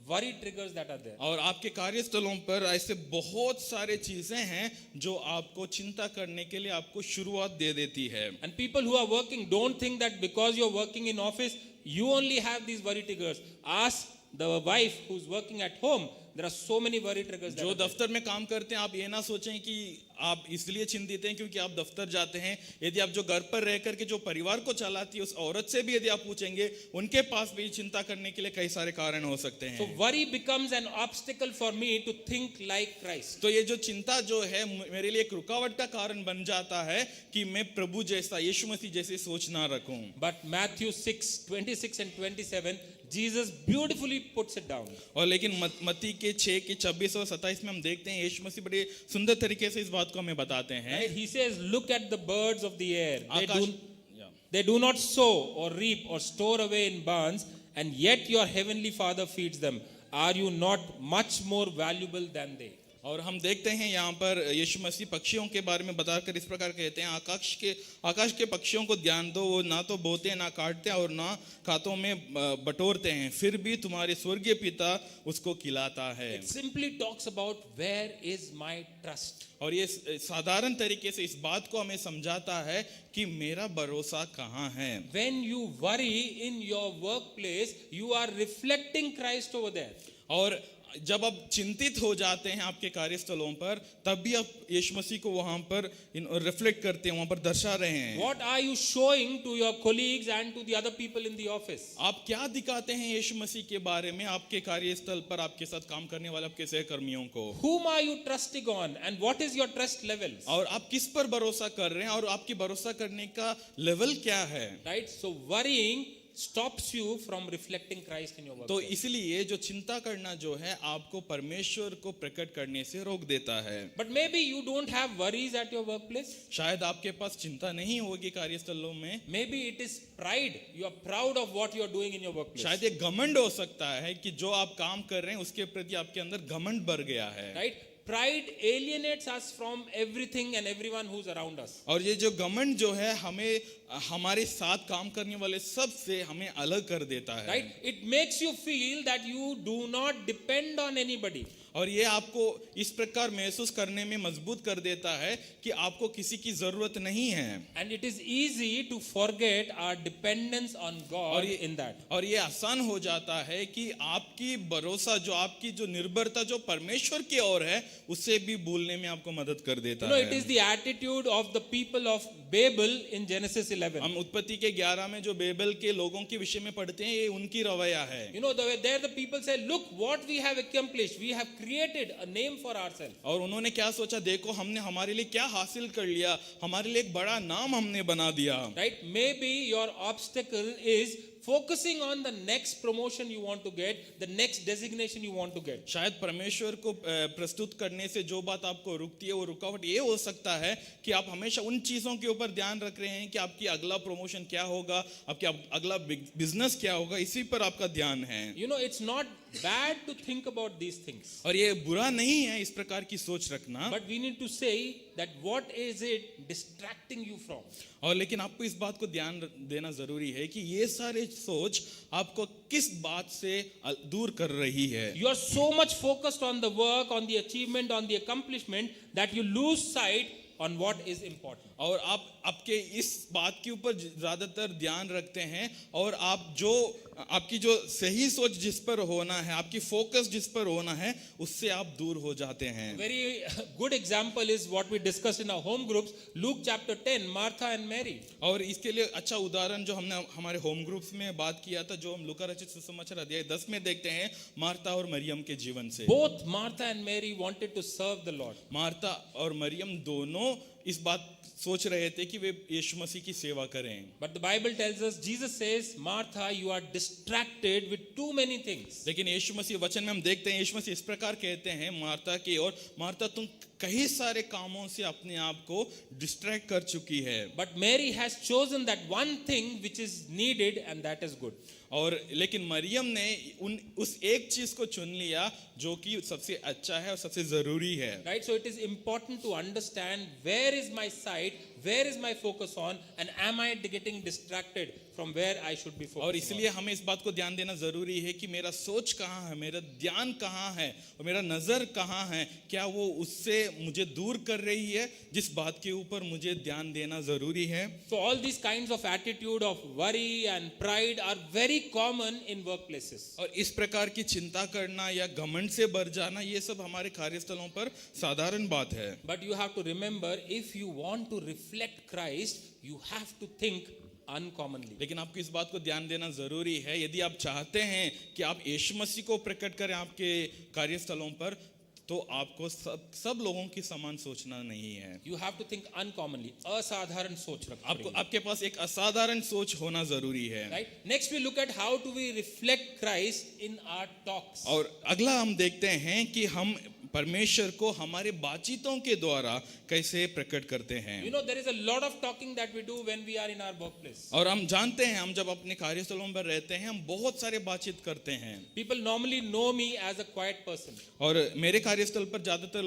worry triggers that are there. और आपके कार्यस्थलों पर ऐसे बहुत सारे चीजें हैं जो आपको चिंता करने के लिए आपको शुरुआत दे देती है। And people who are working, don't think that because you're working in office, you only have these worry triggers. Ask the wife who's working at home. There are so many worry triggers. जो दफ्तर में काम करते हैं, आप ये ना सोचें कि आप इसलिए चिंतित हैं क्योंकि आप दफ्तर जाते हैं। यदि आप जो घर पर रह करके जो परिवार को चलाती है उस औरत से भी यदि आप पूछेंगे, उनके पास भी चिंता करने के लिए कई सारे कारण हो सकते So हैं। worry becomes an obstacle for me to think like Christ. तो ये जो चिंता जो है मेरे लिए एक रुकावट का कारण बन जाता है कि मैं प्रभु जैसा, यीशु मसीह जैसे सोच ना रखूं। But Matthew 6:26 and 27, Jesus beautifully puts it down. और लेकिन मत्ती के 6 के 26 और 27 में हम देखते हैं यीशु मसीह बड़े सुंदर तरीके से इस बात को हमें बताते हैं। Right? He says, look at the birds of the air. Akash- They do not sow or reap or store away in barns, and yet your heavenly Father feeds them. Are you not much more valuable than they? और हम देखते हैं यहाँ पर यीशु मसीह पक्षियों के बारे में बताकर इस प्रकार कहते हैं, आकाश के पक्षियों को ध्यान दो, वो ना तो बोते हैं, ना काटते हैं और ना खातों में बटोरते हैं, फिर भी तुम्हारे स्वर्गीय पिता उसको खिलाता है। It simply talks about where is my trust. और ये साधारण तरीके से इस बात को हमें समझाता है कि मेरा भरोसा कहाँ है। When you worry in your workplace, you are reflecting Christ over there. और जब आप चिंतित हो जाते हैं आपके कार्यस्थलों पर, तब भी आप यीशु मसीह को वहां पर रिफ्लेक्ट करते हैं, वहां पर दर्शा रहे हैं। What are you showing to your colleagues and to the other people in the office? आप क्या दिखाते हैं यीशु मसीह के बारे में आपके कार्यस्थल पर आपके साथ काम करने वाले आपके सहकर्मियों को? Whom are you trusting on and what is your trust levels? और आप किस पर भरोसा कर रहे हैं और आपकी भरोसा करने का लेवल क्या है? Right? So worrying stops you from reflecting Christ in your work. तो इसलिए जो चिंता करना जो है आपको परमेश्वर को प्रकट करने से रोक देता है। But maybe you don't have worries at your workplace. शायद आपके पास चिंता नहीं होगी कार्यस्थलों में, Maybe it is pride. You are proud of what you are doing in your workplace. शायद ये घमंड हो सकता है कि जो आप काम कर रहे हैं उसके प्रति आपके अंदर घमंड भर गया है। Right? Pride alienates us from everything and everyone who's around us. और ये जो घमंड जो है हमें हमारे साथ काम करने वाले सब से हमें अलग कर देता है। Right? It makes you feel that you do not depend on anybody. और ये आपको इस प्रकार महसूस करने में मजबूत कर देता है कि आपको किसी की जरूरत नहीं है। And it is easy to forget our dependence on God in that. और ये आसान हो जाता है कि आपकी भरोसा जो आपकी जो निर्भरता जो परमेश्वर की ओर है उससे भी भूलने में आपको मदद कर देता You know, है। it is the attitude of the people of Babel in Genesis 11. हम उत्पत्ति के 11 में जो बेबल के लोगों के विषय में पढ़ते हैं, ये उनकी रवैया है। You know, there the people say, look what we have accomplished. We have created a name for ourselves. और उन्होंने क्या सोचा, देखो हमने हमारे लिए क्या हासिल कर लिया, हमारे लिए एक बड़ा नाम हमने बना दिया। Right? Maybe your obstacle is focusing on the next promotion you want to get, the next designation you want to get. शायद परमेश्वर को प्रस्तुत करने से जो बात आपको रुकती है वो रुकावट ये हो सकता है कि आप हमेशा उन चीजों के ऊपर ध्यान रख रहे हैं कि आपकी अगला प्रमोशन क्या होगा, आपकी अगला बिजनेस क्या होगा, इसी पर आपका ध्यान है। You know, it's not bad to think about these things. और ये बुरा नहीं है इस प्रकार की सोच रखना, But we need to say that what is it distracting you from? और लेकिन आपको इस बात को ध्यान देना जरूरी है कि ये सारे सोच आपको किस बात से दूर कर रही है। You are so much focused on the work, on the achievement, on the accomplishment that you lose sight on what is important. और आप आपके इस बात के ऊपर ज्यादातर ध्यान रखते हैं और आप जो आपकी जो सही सोच जिस पर होना है, आपकी फोकस जिस पर होना है, उससे आप दूर हो जाते हैं। Very good example is what we discussed in our home groups, Luke chapter 10, Martha and Mary. और इसके लिए अच्छा उदाहरण जो हमने हमारे होम ग्रुप्स में बात किया था, जो हम लूका रचित सुसमाचार अध्याय 10 में देखते हैं, मार्था और मरियम के जीवन से। Both Martha and Mary wanted to serve the Lord. Martha और मरियम दोनों इस बात सोच रहे थे कि वे यीशु मसीह की सेवा करें। But the Bible tells us, Jesus says, Martha, you are distracted with too many things. लेकिन यीशु मसीह वचन में हम देखते हैं, यीशु मसीह इस प्रकार कहते हैं मार्था की ओर, मार्था तुम कई सारे कामों से अपने आप को डिस्ट्रैक्ट कर चुकी है, But Mary has chosen that one thing which is needed, and that is good. और लेकिन मरियम ने उस एक चीज को चुन लिया जो कि सबसे अच्छा है और सबसे जरूरी है। Right? So it is important to understand where is my sight, where is my focus on, and am I getting distracted from where I should be और focusing इसलिए on. हमें इस बात को ध्यान देना जरूरी है कि मेरा सोच कहाँ है, मेरा ध्यान कहाँ है और मेरा नजर कहाँ है, क्या वो उससे मुझे दूर कर रही है जिस बात के ऊपर मुझे ध्यान देना जरूरी है। So all these kinds of attitude of worry and pride are very common in workplaces. और इस प्रकार की चिंता करना या घमंड से भर जाना, ये सब हमारे कार्यस्थलों पर साधारण बात है। But you have to remember, if you want to reflect Christ, you have to think uncommonly. लेकिन आपको इस बात को ध्यान देना जरूरी है, यदि आप चाहते हैं कि आप यीशु मसीह को प्रकट करें आपके कार्यस्थलों पर, तो आपको सब लोगों की समान सोचना नहीं है। You have to think uncommonly. असाधारण सोच आपको रखो. आपके पास एक असाधारण सोच होना जरूरी है। Right? Next we look at how do we reflect Christ in our talks. और अगला हम देखते हैं कि हम परमेश्वर को हमारे बातचीतों के द्वारा कैसे प्रकट करते हैं। You know, there is a lot of talking that we do when we are in our workplace. और हम जानते हैं, हम जब अपने कार्यस्थलों पर रहते हैं, हम बहुत सारे बातचीत करते हैं। People normally know me as a quiet person. और मेरे कार्यस्थल पर ज्यादातर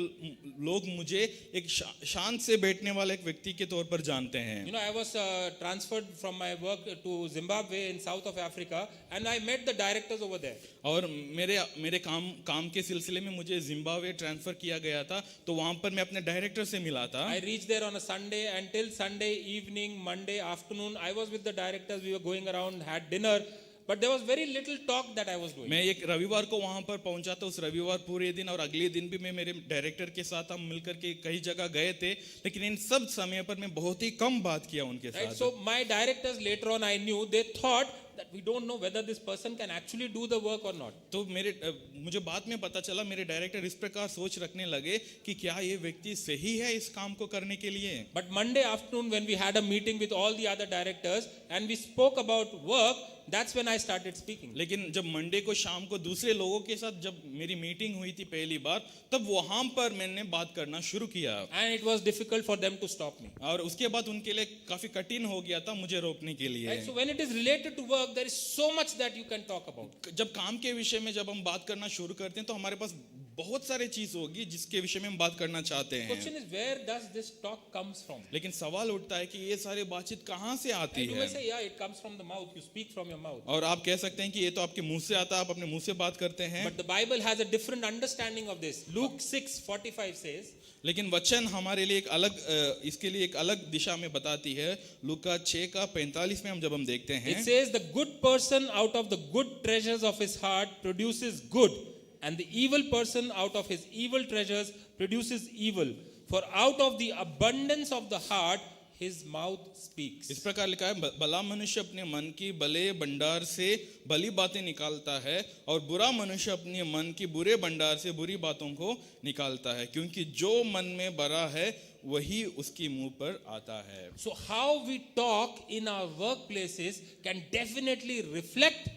लोग मुझे एक शांत से बैठने वाले एक व्यक्ति के तौर पर जानते हैं। You know, I was transferred from my work to Zimbabwe in south of Africa, and I met the directors over there. और मेरे काम के सिलसिले में मुझे जिम्बाब्वे ट्रांसफर किया गया था, तो वहां पर मैं अपने डायरेक्टर से मिला था। I reached there on a Sunday, and till Sunday evening, Monday afternoon, I was with the directors. We were going around, had dinner, but there was very little talk that I was doing. मैं एक रविवार को वहां पर पहुंचा था, उस रविवार पूरे दिन और अगले दिन भी मैं मेरे डायरेक्टर के साथ हम मिलकर के कई जगह गए थे, लेकिन इन सब समय पर मैं बहुत ही कम बात किया उनके Right? साथ। So my directors later on, I knew they thought that we don't know whether this person can actually do the work or not. तो मुझे बाद में पता चला, मेरे डायरेक्टर इस प्रकार सोच रखने लगे कि क्या ये व्यक्ति सही है इस काम को करने के लिए। But Monday afternoon, when we had a meeting with all the other directors and we spoke about work, that's when I started speaking. लेकिन जब मंडे को शाम को दूसरे लोगों के साथ जब मेरी मीटिंग हुई थी पहली बार, तब वहां पर मैंने बात करना शुरू किया। And it was difficult for them to stop me. और उसके बाद उनके लिए काफी कठिन हो गया था मुझे रोकने के लिए। Right? So when it is related to work, there is so much that you can talk about. जब काम के विषय में जब हम बात करना शुरू करते हैं, तो हमारे पास बहुत सारे चीज होगी जिसके विषय में हम बात करना चाहते हैं। Question is, where does this talk comes from? लेकिन सवाल उठता है कि ये सारे बातचीत कहाँ से आती And you may है। say, yeah, it comes from the mouth. You speak from your mouth. और आप कह सकते हैं कि ये तो आपके मुंह से आता है, आप अपने मुंह से बात करते हैं। But the Bible has a different understanding of this. Luke 6:45 says, लेकिन वचन हमारे लिए एक अलग इसके लिए एक अलग दिशा में बताती है। लूका 6 का 45 में जब हम देखते हैं, it says, the good person out of the good treasures of his heart produces good, and the evil person out of his evil treasures produces evil. For out of the abundance of the heart, his mouth speaks. इस प्रकार लिखा है, भला मनुष्य अपने मन की भले भंडार से भली बातें निकालता है, और बुरा मनुष्य अपने मन की बुरे भंडार से बुरी बातों को निकालता है, क्योंकि जो मन में भरा है वही उसके मुंह पर आता है। So how we talk in our workplaces can definitely reflect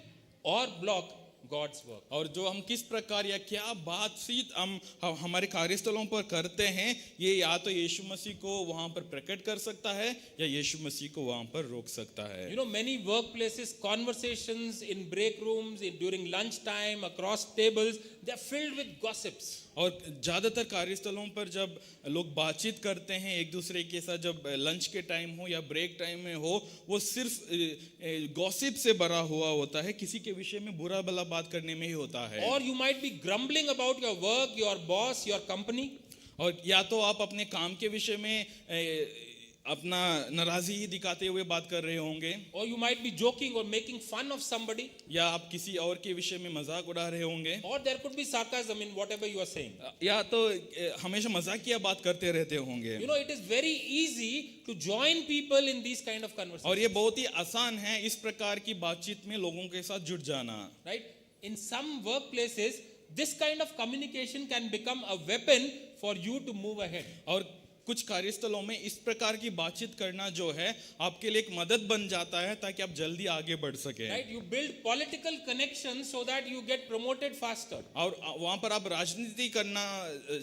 or block God's work. और जो हम किस प्रकार या क्या बातचीत हम हमारे कार्यस्थलों पर करते हैं, ये या तो यीशु मसीह को वहां पर प्रकट कर सकता है या यीशु मसीह को वहां पर रोक सकता है। You know, many workplaces, conversations in break rooms, during lunch time, across tables, they are filled with gossips. और ज्यादातर कार्यस्थलों पर जब लोग बातचीत करते हैं एक दूसरे के साथ, जब लंच के टाइम हो या ब्रेक टाइम में हो, वो सिर्फ गॉसिप से भरा हुआ होता है, किसी के विषय में बुरा भला बात करने में ही होता है। Or you might be grumbling about your work, your boss, your company. और या तो आप अपने काम के विषय में अपना नाराजी ही दिखाते हुए बात कर रहे होंगे, or you might be joking or making fun of somebody, या आप किसी और के विषय में मजाक उड़ा रहे होंगे, or there could be sarcasm in whatever you are saying. या तो हमेशा मजाकिया बात करते रहते होंगे। You know, it is very easy to join people in these kind of conversations. और ये बहुत ही आसान है इस प्रकार की बातचीत में लोगों के साथ जुड़ जाना। Right? In some workplaces, this kind of communication can become a weapon for you to move ahead. और कुछ कार्यस्थलों में इस प्रकार की बातचीत करना जो है आपके लिए एक मदद बन जाता है ताकि आप जल्दी आगे बढ़ सके। Right? You build political connections so that you get promoted faster. और वहां पर आप राजनीति करना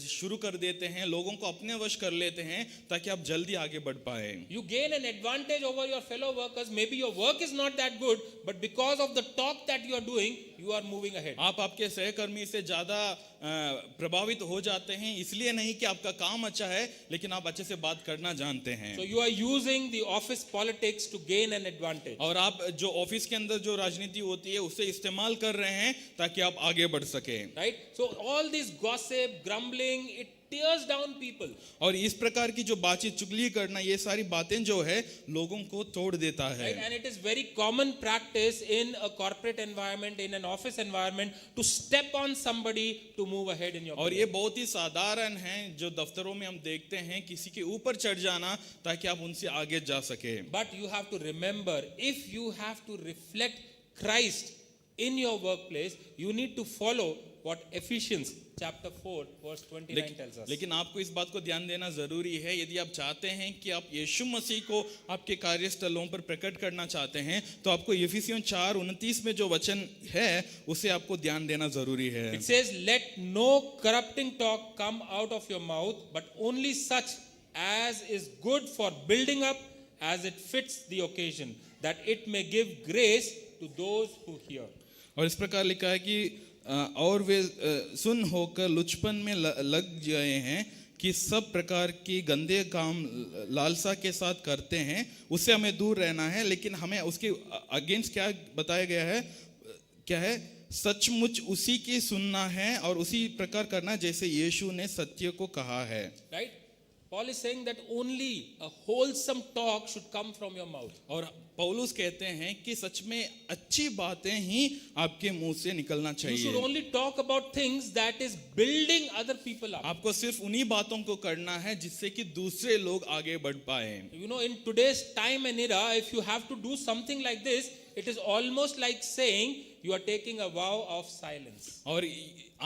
शुरू कर देते हैं, लोगों को अपने वश कर लेते हैं ताकि आप जल्दी आगे बढ़ पाए। You gain an advantage over your fellow workers. Maybe your work is not that good, but because of the talk that you are doing, you are moving ahead. आप आपके सहकर्मी से ज्यादा प्रभावित हो जाते हैं, इसलिए नहीं कि आपका काम अच्छा है, लेकिन आप अच्छे से बात करना जानते हैं। So you are using the office politics to gain an advantage. और आप जो ऑफिस के अंदर जो राजनीति होती है उसे इस्तेमाल कर रहे हैं ताकि आप आगे बढ़ सके। Right? So all this gossip, grumbling, it tears down people. और इस प्रकार की जो बातचीत, चुगली करना, ये सारी बातें जो है लोगों को तोड़ देता है। Right? And it is very common practice in a corporate environment, in an office environment, to step on somebody to move ahead in your और career. ये बहुत ही साधारण है जो दफ्तरों में हम देखते हैं, किसी के ऊपर चढ़ जाना ताकि आप उनसे आगे जा सके। But you have to remember, if you have to reflect Christ in your workplace, you need to follow what Ephesians chapter 4 verse 29 tells us. लेकिन आपको इस बात को ध्यान देना जरूरी है, यदि आप चाहते हैं कि आप यीशु मसीह को आपके कार्यस्थलों पर प्रकट करना चाहते हैं तो आपको इफिसियों 4:29 में जो वचन है उसे आपको ध्यान देना जरूरी है। It says, let no corrupting talk come out of your mouth, but only such as is good for building up as it fits the occasion, that it may give grace to those who hear. और इस प्रकार लिखा है कि और वे सुन होकर लुचपन में लग गए हैं कि सब प्रकार की गंदे काम लालसा के साथ करते हैं, उससे हमें दूर रहना है। लेकिन हमें उसके अगेंस्ट क्या बताया गया है, क्या है, सचमुच उसी की सुनना है और उसी प्रकार करना जैसे यीशु ने सत्य को कहा है। Right? Paul is saying that only a wholesome talk should come from your mouth. और पौलुस कहते हैं कि सच में अच्छी बातें ही आपके मुंह से निकलना You should चाहिए। only talk about things that is building other people up. आपको सिर्फ उन्हीं बातों को करना है जिससे कि दूसरे लोग आगे बढ़ पाए। You know, in today's time and era, if you have to do something like this, it is almost like saying you are taking a vow of silence. और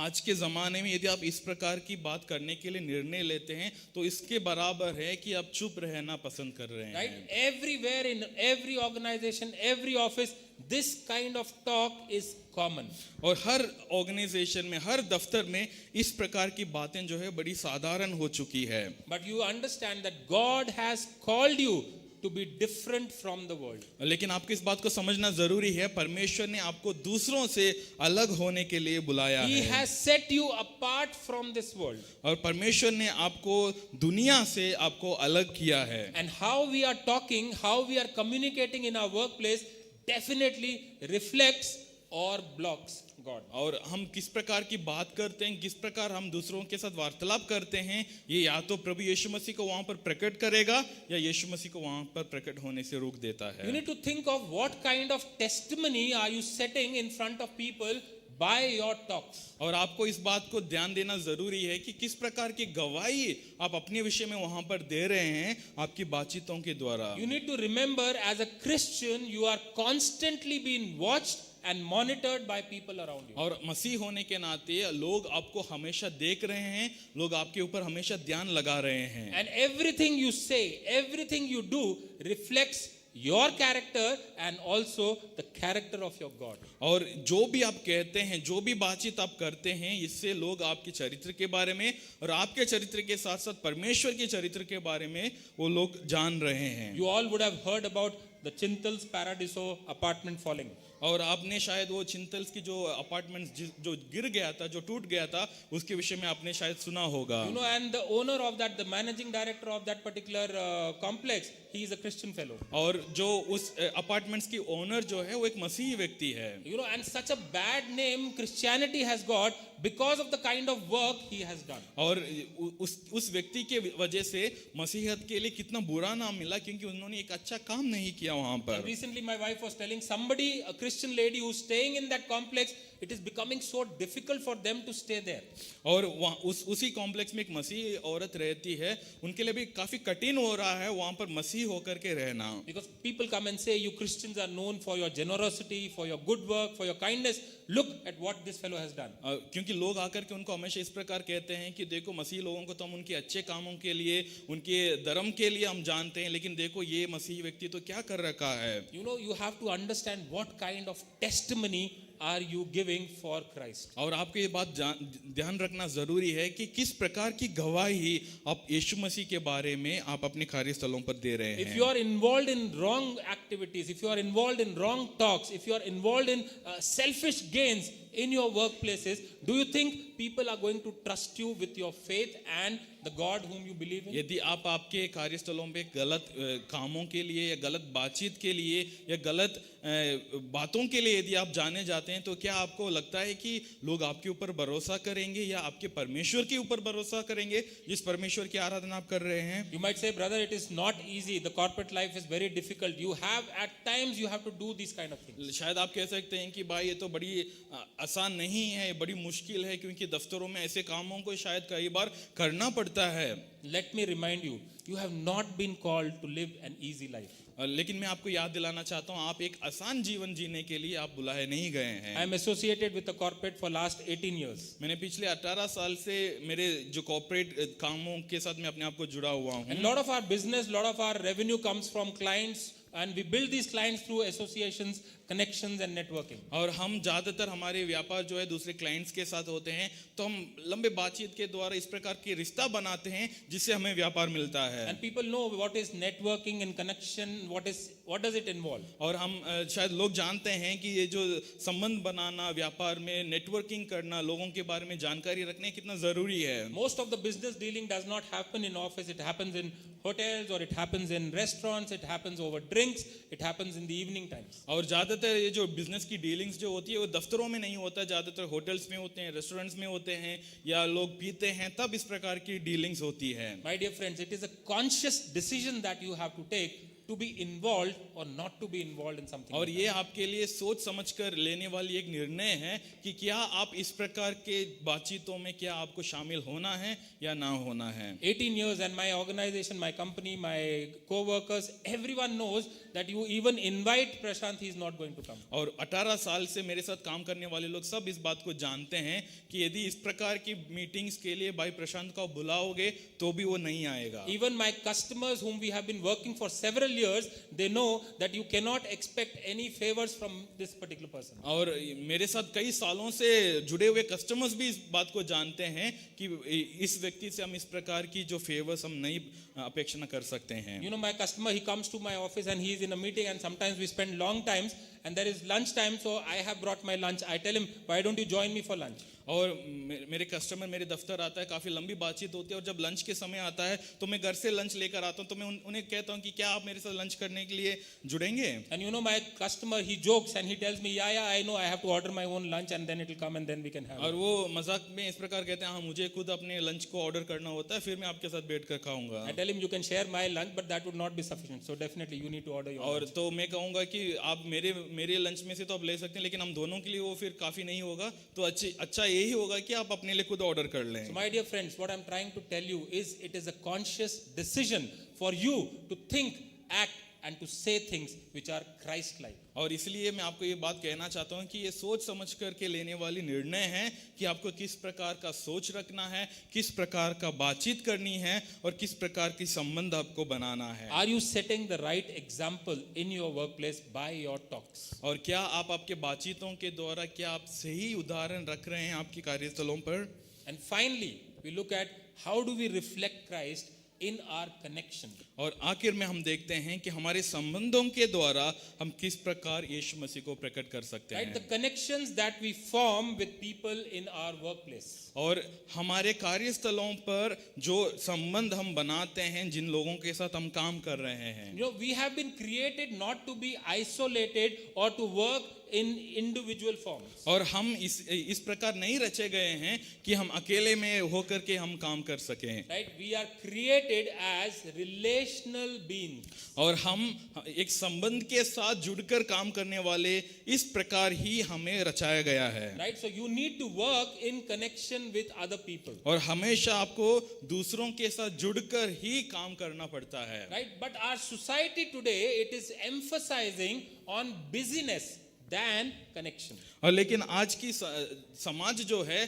आज के ज़माने में यदि आप इस प्रकार की बात करने के लिए निर्णय लेते हैं तो इसके बराबर है कि आप चुप रहना पसंद कर रहे Right? हैं। Everywhere, in every organization, every office, this kind of talk is common. और हर ऑर्गेनाइजेशन में, हर दफ्तर में इस प्रकार की बातें जो है बड़ी साधारण हो चुकी है। But you understand that God has called you to be different from the world. लेकिन आपको इस बात को समझना जरूरी है, परमेश्वर ने आपको दूसरों से अलग होने के लिए बुलाया He है। has set you apart from this world. और परमेश्वर ने आपको दुनिया से आपको अलग किया है। And how we are talking, how we are communicating in our workplace definitely reflects or blocks God. और हम किस प्रकार की बात करते हैं, किस प्रकार हम दूसरों के साथ वार्तालाप करते हैं, ये या तो प्रभु यीशु मसीह को वहां पर प्रकट करेगा या यीशु मसीह को वहां पर प्रकट होने से रोक देता You है। need to think of what kind of testimony are you setting in front of people by your talks. और आपको इस बात को ध्यान देना जरूरी है कि किस प्रकार की गवाही आप अपने विषय में वहां पर दे रहे हैं आपकी बातचीतों के द्वारा। You need to remember, as a Christian, you are constantly being watched and monitored by people around you. और मसीह होने के नाते लोग आपको हमेशा देख रहे हैं, लोग आपके ऊपर हमेशा ध्यान लगा रहे हैं। And everything you say, everything you do reflects your character and also the character of your God. और जो भी आप कहते हैं, जो भी बातचीत आप करते हैं, इससे लोग आपके चरित्र के बारे में और आपके चरित्र के साथ साथ परमेश्वर के चरित्र के बारे में वो लोग जान रहे हैं। You all would have heard about the Chintal's Paradiso apartment falling. और आपने शायद वो चिंतल्स की जो अपार्टमेंट्स जो गिर गया था, जो टूट गया था, उसके विषय में आपने शायद सुना होगा। You know, and the owner of that, the managing director of that particular complex, he is a Christian fellow. और जो उस अपार्टमेंट्स की ओनर जो है वो एक मसीही व्यक्ति है। You know, and such a bad name Christianity has got because of the kind of work he has done. और उस व्यक्ति के वजह से मसीहत के लिए कितना बुरा नाम मिला, क्योंकि उन्होंने एक अच्छा काम नहीं किया वहां And पर। recently my wife was telling somebody, a Christian lady who's staying in that complex, it is becoming so difficult for them to stay there. और वहाँ उसी कॉम्प्लेक्स में एक मसीही औरत रहती है, उनके लिए भी काफी कठिन हो रहा है वहां पर मसीह होकर के रहना। Because people come and say, you Christians are known for your generosity, for your good work, for your kindness. Look at what this fellow has done. क्योंकि लोग आकर के उनको हमेशा इस प्रकार कहते हैं कि देखो मसीह लोगों को तो हम उनके अच्छे कामों के लिए, उनके धर्म के लिए हम जानते हैं, लेकिन देखो ये मसीही व्यक्ति तो क्या कर रखा है। You know, you have to understand what kind of testimony are you giving for Christ. और आपको ये बात ध्यान रखना जरूरी है कि किस प्रकार की गवाही आप यीशु मसीह के बारे में आप अपने कार्यस्थलों पर दे रहे If हैं। you are involved in wrong activities, if you are involved in wrong talks, if you are involved in selfish gains in your workplaces, do you think people are going to trust you with your faith and the God whom you believe in? यदि आप आपके कार्यस्थलों पे गलत कामों के लिए या गलत बातचीत के लिए या गलत बातों के लिए यदि आप जाने जाते हैं, तो क्या आपको लगता है कि लोग आपके ऊपर भरोसा करेंगे या आपके परमेश्वर के ऊपर भरोसा करेंगे, जिस परमेश्वर की आराधना आप कर रहे हैं? You might say, brother, it is not easy. The corporate life is very difficult. You have, at times, you have to do these kind of things. शायद आप कह सकते हैं कि भाई ये तो बड़ी आसान नहीं है, ये बड़ी मुश्किल है, क्योंकि दफ्तरों में ऐसे कामों को शायद कई बार करना पड़ता है। Let me remind you, you have not been called to live an easy life. लेकिन मैं आपको याद दिलाना चाहता हूँ, आप एक आसान जीवन जीने के लिए आप बुलाए नहीं गए हैं। I am associated with the corporate for last 18 years. मैंने पिछले 18 साल से मेरे जो कॉर्पोरेट कामों के साथ मैं अपने आप को जुड़ा हुआ हूँ। And lot of our business, lot of our revenue comes from clients, and we build these clients through associations, connections and networking. और हम ज्यादातर हमारे व्यापार जो है दूसरे क्लाइंट्स के साथ होते हैं, तो हम लंबे बातचीत के द्वारा इस प्रकार के रिश्ता बनाते हैं जिससे हमें व्यापार मिलता है। And people know what is networking and connection, what does it involve. और हम शायद लोग जानते हैं कि ये जो संबंध बनाना, व्यापार में नेटवर्किंग करना, लोगों के बारे में जानकारी रखने कितना जरूरी है। Most of the business dealing does not happen in office. It happens in hotels, or it happens in restaurants, it happens over drinks, it happens in the evening times. और ज्यादातर ये जो बिजनेस की डीलिंग्स जो होती है वो दफ्तरों में नहीं होता, ज्यादातर होटल्स में होते हैं, रेस्टोरेंट्स में होते हैं, या लोग पीते हैं, तब इस प्रकार की डीलिंग्स होती है। My dear friends, it is a conscious decision that you have to take to be involved or not to be involved in something. और like ये आपके लिए सोच समझकर लेने वाली एक निर्णय है कि क्या आप इस प्रकार के बातचीतों में क्या आपको शामिल होना है या ना होना है। that. 18 years, and my organization, my company, my co-workers, everyone knows that you even invite Prashant, he is not going to come. और 18 साल से मेरे साथ काम करने वाले लोग सब इस बात को जानते हैं कि यदि इस प्रकार की मीटिंग्स के लिए भाई प्रशांत को बुलाओगे तो भी वो नहीं आएगा। Even my customers whom we have been working for several years, they know that you cannot expect any favors from this particular person. और मेरे साथ कई सालों से जुड़े हुए कस्टमर्स भी इस बात को जानते हैं कि इस व्यक्ति से हम इस प्रकार की जो फेवर्स हम नहीं अपेक्षा कर सकते हैं। You know, my customer, he comes to my office and he is in a meeting, and sometimes we spend long times, and there is lunch time, so I have brought my lunch. I tell him, why don't you join me for lunch? और मेरे customer मेरे दफ्तर आता है, काफ़ी लंबी बातचीत होती है, और जब लंच के समय आता है तो मैं घर से लंच लेकर आता हूँ, तो मैं उन्हें कहता हूँ कि क्या आप मेरे साथ लंच करने के लिए जुड़ेंगे? And you know, my customer, he jokes and he tells me, yeah, I know, I have to order my own lunch and then it will come and then we can have और it. वो मजाक में इस प्रकार कहते हैं, हाँ मुझे खुद अपने लंच को ऑर्डर करना होता है, फिर मैं आपके साथ बैठ कर खाऊंगा। I tell him, you can share my lunch, but that would not be sufficient. So definitely you need to order your और lunch. तो मैं कहूँगा कि आप मेरे लंच में से तो आप ले सकते हैं, लेकिन हम दोनों के लिए वो फिर काफ़ी नहीं होगा, तो अच्छा यही होगा कि आप अपने लिए खुद ऑर्डर कर लें। So my dear friends, what I'm trying to tell you is it is a conscious decision for you to think, act and to say things which are Christ-like. और इसलिए मैं आपको ये बात कहना चाहता हूँ कि ये सोच समझ करके लेने वाली निर्णय है कि आपको किस प्रकार का सोच रखना है, किस प्रकार का बातचीत करनी है और किस प्रकार की संबंध आपको बनाना है। Are you setting the right example in your workplace by your talks? और क्या आप आपके बातचीतों के द्वारा क्या आप सही उदाहरण रख रहे हैं आपकी कार्यस्थलों पर? And finally, we look at how do we reflect Christ in our connection. और आखिर में हम देखते हैं कि हमारे संबंधों के द्वारा हम किस प्रकार यीशु मसीह को प्रकट कर सकते Right? The हैं, connections that we form with people in our workplace. और हमारे कार्यस्थलों पर जो संबंध हम बनाते हैं, जिन लोगों के साथ हम काम कर रहे हैं। You know, we have been created not to be isolated or to work in individual forms. और हम इस प्रकार नहीं रचे गए हैं कि हम अकेले में होकर के हम काम कर सकें, Right? We are created as relational beings. और हम एक संबंध के साथ जुड़कर काम करने वाले इस प्रकार ही हमें रचाया गया है। Right? So you need to work in connection with other people. और हमेशा आपको दूसरों के साथ जुड़कर ही काम करना पड़ता है। Right? But our society today, it is emphasizing on busyness than connection. और लेकिन आज की समाज जो है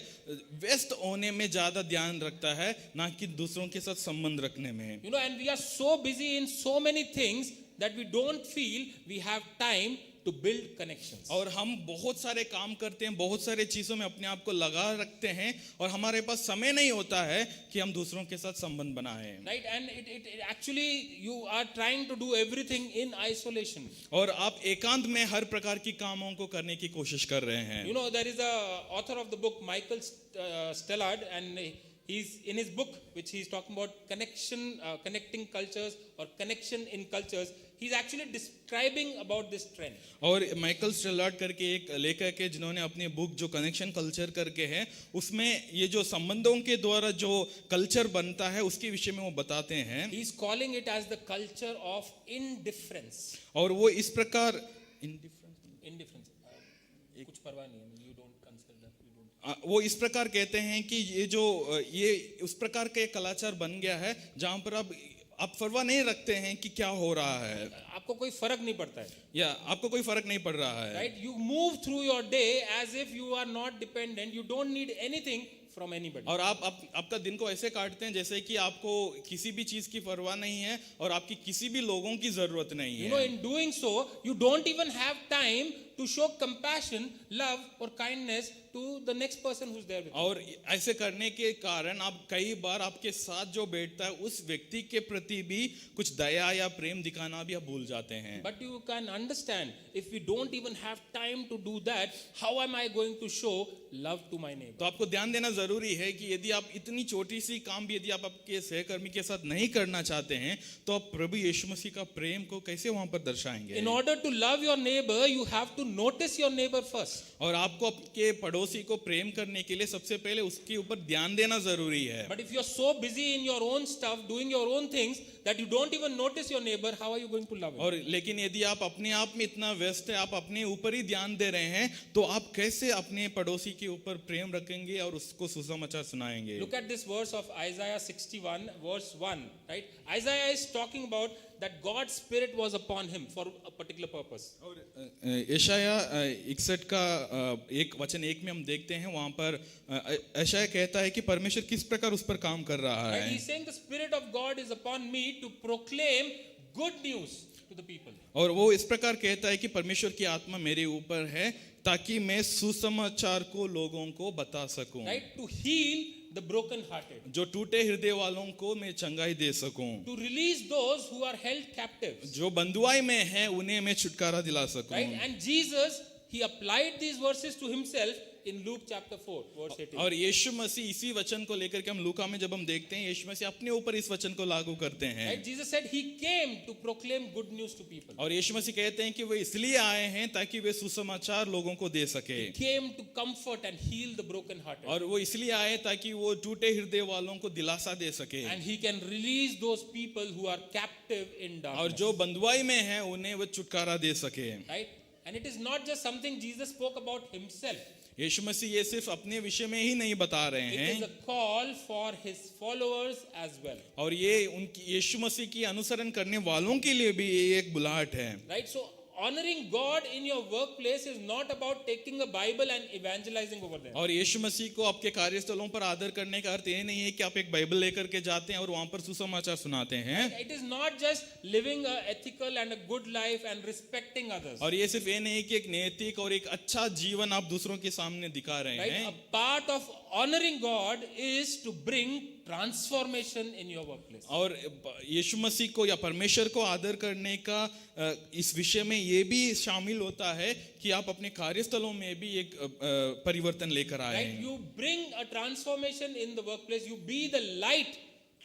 व्यस्त होने में ज्यादा ध्यान रखता है, ना कि दूसरों के साथ संबंध रखने में। You know, and we are so busy in so many things that we don't feel we have time to build connections. और हम बहुत सारे काम करते हैं, बहुत सारे चीजों में अपने आप को लगा रखते हैं, और हमारे पास समय नहीं होता है कि हम दूसरों के साथ संबंध बनाएं। Right? And it actually, you are trying to do everything in isolation. और आप एकांत में हर प्रकार की कामों को करने की कोशिश कर रहे हैं। You know, there is a author of the book, Michael Stellard, and he's in his book, which he's talking about connecting cultures or connection in cultures. He's actually describing about this trend. और Michael स्टेलार्ड करके एक लेखक है जिन्होंने अपनी book जो connection culture करके है, उसमें ये जो संबंधों के द्वारा जो कल्चर बनता है उसके विषय में वो बताते हैं। He's calling it as the culture of indifference. और वो इस प्रकार Indifference. कुछ परवाह नहीं है. You don't consider that. You don't. वो इस प्रकार कहते हैं कि ये उस प्रकार का एक कलाचार बन गया है जहां पर आप परवाह नहीं रखते हैं कि क्या हो रहा है, आपको कोई फर्क नहीं पड़ता है. या आपको कोई फर्क नहीं पड़ रहा है। Right? You move through your day as if you are not dependent. You don't need anything from anybody. और आपका दिन को ऐसे काटते हैं जैसे कि आपको किसी भी चीज की परवाह नहीं है और आपकी किसी भी लोगों की जरूरत नहीं You know, है। in doing so, you don't even have time to show compassion, love or kindness to the next person who's there with you. और ऐसे करने के कारण आप कई बार आपके साथ जो बैठता है उस व्यक्ति के प्रति भी कुछ दया या प्रेम दिखाना भी आप भूल जाते हैं। But you can understand, if we don't even have time to do that, how am I going to show love to my neighbor? तो आपको ध्यान देना जरूरी है कि यदि आप इतनी छोटी सी काम भी यदि आप आपके सहकर्मी के साथ नहीं करना चाहते हैं तो आप प्रभु यीशु मसीह का प्रेम को कैसे वहां पर दर्शाएंगे। In order to love your neighbor, you have to notice your neighbor first. और आपको आपके पड़ोसी को प्रेम करने के लिए सबसे पहले उसके ऊपर ध्यान देना जरूरी है। But if you're so busy in your own stuff, doing your own things, that you don't even notice your neighbor, how are you going to love him? और लेकिन यदि आप अपने आप में इतना व्यस्त है, आप अपने ऊपर ही ध्यान दे रहे हैं, तो आप कैसे अपने पड़ोसी के ऊपर प्रेम रखेंगे और उसको सुसमाचार सुनाएंगे। Look at this verse of Isaiah 61 verse 1, right? Isaiah is talking about that God's spirit was upon him for a particular purpose. और यशाया 61 का एक वचन 1 में हम देखते हैं, वहां पर यशाया कहता है कि परमेश्वर किस प्रकार उस पर काम कर रहा Right? है। He's saying the spirit of God is upon me to proclaim good news to the people. और वो इस प्रकार कहता है कि परमेश्वर की आत्मा मेरे ऊपर है ताकि मैं सुसमाचार को लोगों को बता सकूं, Right? To heal the brokenhearted. जो टूटे हृदय वालों को मैं चंगाई दे सकूं, To release those who are held captive. जो बंधुआई में है उन्हें मैं छुटकारा दिला सकूं। Right? And Jesus, he applied these verses to himself in Luke chapter 4 verse 18. और यीशु मसीह इसी वचन को लेकर के हम लूका में जब हम देखते हैं, यीशु मसीह अपने ऊपर इस वचन को लागू करते हैं। Right? Jesus said he came to proclaim good news to people. और यीशु मसीह कहते हैं कि वे इसलिए आए हैं ताकि वे सुसमाचार लोगों को दे सके, Came to comfort and heal the brokenhearted. और वो इसलिए आए ताकि वो टूटे हृदय वालों को दिलासा दे सके, And he can release those people who are captive in और darkness. जो बंधुआई में है उन्हें वो छुटकारा दे सके। Right? And it is not just something Jesus spoke about himself. यीशु मसीह ये सिर्फ अपने विषय में ही नहीं बता रहे It is हैं, a call for his followers as well. और ये उनकी यीशु मसीह की अनुसरण करने वालों के लिए भी ये एक बुलाहट है। Right? So honoring God in your workplace is not about taking a Bible and evangelizing over there. और यीशु मसीह को आपके कार्यस्थलों पर आदर करने का अर्थ ये नहीं है कि आप एक बाइबल लेकर के जाते हैं और वहां पर सुसमाचार सुनाते हैं, It is not just living a ethical and a good life and respecting others. और ये सिर्फ ये नहीं कि एक नैतिक और एक अच्छा जीवन आप दूसरों के सामने दिखा रहे Right? हैं। A part of honoring God is to bring transformation in your workplace. और यीशु मसीह को या परमेश्वर को आदर करने का इस विषय में ये भी शामिल होता है कि आप अपने कार्यस्थलों में भी एक परिवर्तन लेकर आए Right? हैं। You bring a transformation in the workplace. You be the light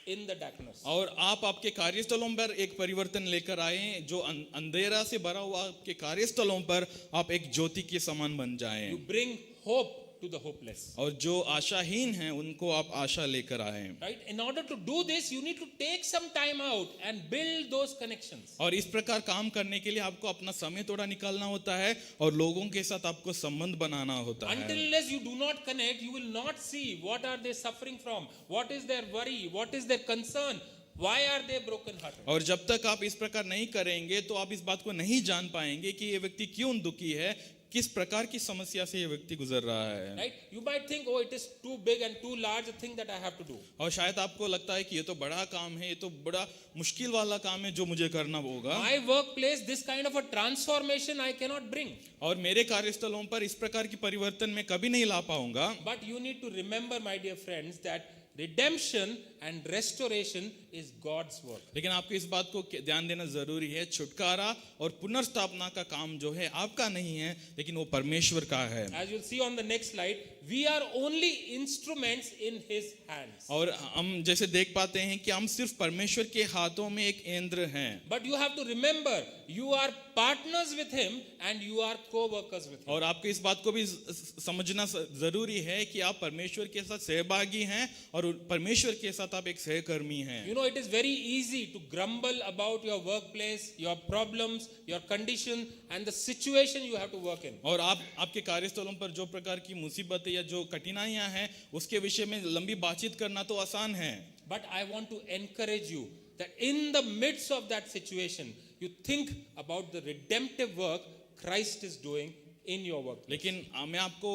in the darkness. और आप आपके कार्यस्थलों पर एक परिवर्तन लेकर आए हैं, जो अंधेरा से भरा हुआ आपके कार्यस्थलों पर आप एक ज्योति के समान बन जाएं। You bring hope to the hopeless. और जो आशाहीन हैं उनको आप आशा लेकर आए। Right? In order to do this, you need to take some time out and build those connections. और इस प्रकार काम करने के लिए आपको अपना समय थोड़ा निकालना होता है और लोगों के साथ आपको संबंध बनाना होता Until है। unless you do not connect, you will not see what are they suffering from, what is their worry, what is their concern, why are they broken hearted. और जब तक आप इस प्रकार नहीं करेंगे तो आप इस बात को नहीं जान पाएंगे कि ये व्यक्ति क्यों दुखी है, किस प्रकार की समस्या से ये व्यक्ति गुजर रहा है। Right? You might think, oh, it is too big and too large a thing that I have to do. और शायद आपको लगता है कि ये तो बड़ा काम है, ये तो बड़ा मुश्किल वाला काम है जो मुझे करना होगा। My workplace, this kind of a transformation I cannot bring. और मेरे कार्यस्थलों पर इस प्रकार की परिवर्तन मैं कभी नहीं ला पाऊंगा। But you need to remember, my dear friends, that redemption and restoration is God's work. लेकिन आपको इस बात को ध्यान देना जरूरी है, छुटकारा और पुनर्स्थापना का काम जो है आपका नहीं है, लेकिन वो परमेश्वर का है। As you'll see on the next slide, we are only instruments in His hands. और हम जैसे देख पाते हैं कि हम सिर्फ परमेश्वर के हाथों में एक यंत्र हैं। But you have to remember, you are partners with Him and you are co-workers with Him. और आपको इस बात को भी समझना जरूरी है कि आप परमेश्वर के साथ सहभागी हैं और परमेश्वर के साथ आप एक सहकर्मी हैं। You know, it is very easy to grumble about your workplace, your problems, your condition, and the situation you have to work in. और आपके कार्यस्थलों पर जो प्रकार की मुसीबतें या जो कठिनाइयां हैं उसके विषय में लंबी बातचीत करना तो आसान है। But I want to encourage you that in the midst of that situation, you think about the redemptive work Christ is doing in your work. लेकिन मैं आपको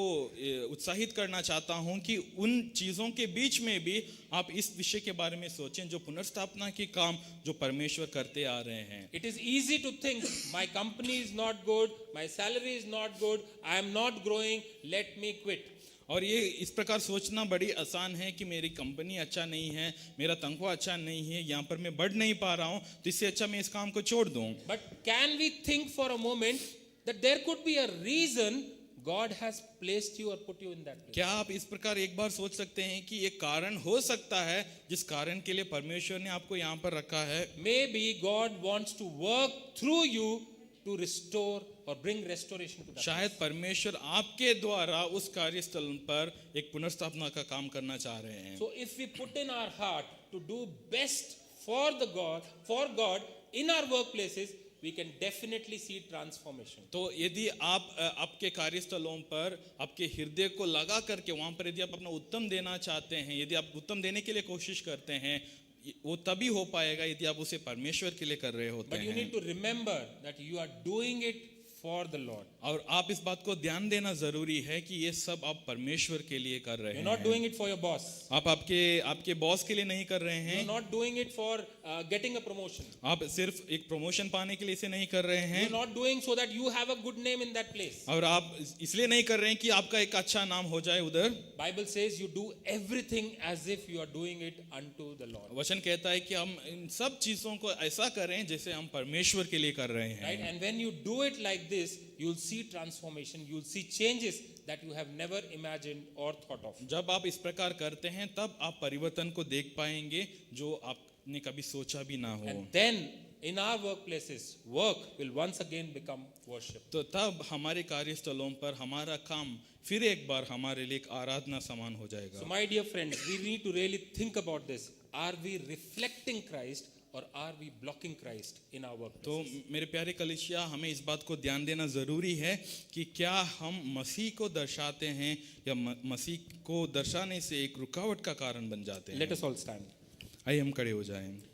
उत्साहित करना चाहता हूं कि उन चीजों के बीच में भी आप इस विषय के बारे में सोचें जो पुनर्स्थापना की काम जो परमेश्वर करते आ रहे हैं। It is easy to think, my company is not good, my salary is not good, I am not growing, let me quit. और ये इस प्रकार सोचना बड़ी आसान है कि मेरी कंपनी अच्छा नहीं है, मेरा तनख्वाह अच्छा नहीं है, यहाँ पर मैं बढ़ नहीं पा रहा हूँ, तो इससे अच्छा मैं इस काम को छोड़ दूँ। But can we think for a moment that there could be a reason God has placed you or put you in that place? क्या आप इस प्रकार एक बार सोच सकते हैं कि एक कारण हो सकता है जिस कारण के लिए परमेश्वर ने आपको यहाँ पर रखा है? Maybe God wants to work through you to restore or bring restoration to that. शायद परमेश्वर आपके द्वारा उस कार्यस्थल पर एक पुनर्स्थापना का काम करना चाह रहे हैं। So if we put in our heart to do best for God in our workplaces, we can definitely see transformation. तो यदि आप आपके कार्यस्थलों पर आपके हृदय को लगा करके वहां पर यदि आप अपना उत्तम देना चाहते हैं, यदि आप उत्तम देने के लिए कोशिश करते हैं, वो तभी हो पाएगा यदि आप उसे परमेश्वर के लिए कर रहे होते But you हैं। need to remember that you are doing it for the Lord. और आप इस बात को ध्यान देना जरूरी है कि ये सब आप परमेश्वर के लिए कर रहे You're not हैं। doing it for your boss. आप आपके बॉस के लिए नहीं कर रहे You're हैं। not doing it for getting a promotion. आप सिर्फ एक प्रमोशन पाने के लिए इसे नहीं कर रहे हैं। You're not doing so that you have a good name in that place. और आप इसलिए नहीं कर रहे हैं कि आपका एक अच्छा नाम हो जाए उधर। Bible says you do everything as if you are doing it unto the Lord. वचन कहता है कि हम इन सब चीजों को ऐसा करें जैसे हम परमेश्वर के लिए कर रहे Right? हैं। And when you do it like this, you'll see transformation, you'll see changes that you have never imagined or thought of. जब आप इस प्रकार करते हैं तब आप परिवर्तन को देख पाएंगे जो आपने कभी सोचा भी ना हो। And then in our workplaces, work will once again become worship. तो तब हमारे कार्यस्थलों पर हमारा काम फिर एक बार हमारे लिए एक आराधना समान हो So जाएगा। my dear friends, we need to really think about this. Are we reflecting Christ or are we blocking Christ in our workplace? तो मेरे प्यारे कलीसिया, हमें इस बात को ध्यान देना जरूरी है कि क्या हम मसीह को दर्शाते हैं या मसीह को दर्शाने से एक रुकावट का कारण बन जाते हैं। Let us all stand. आइए हम खड़े हो जाएं।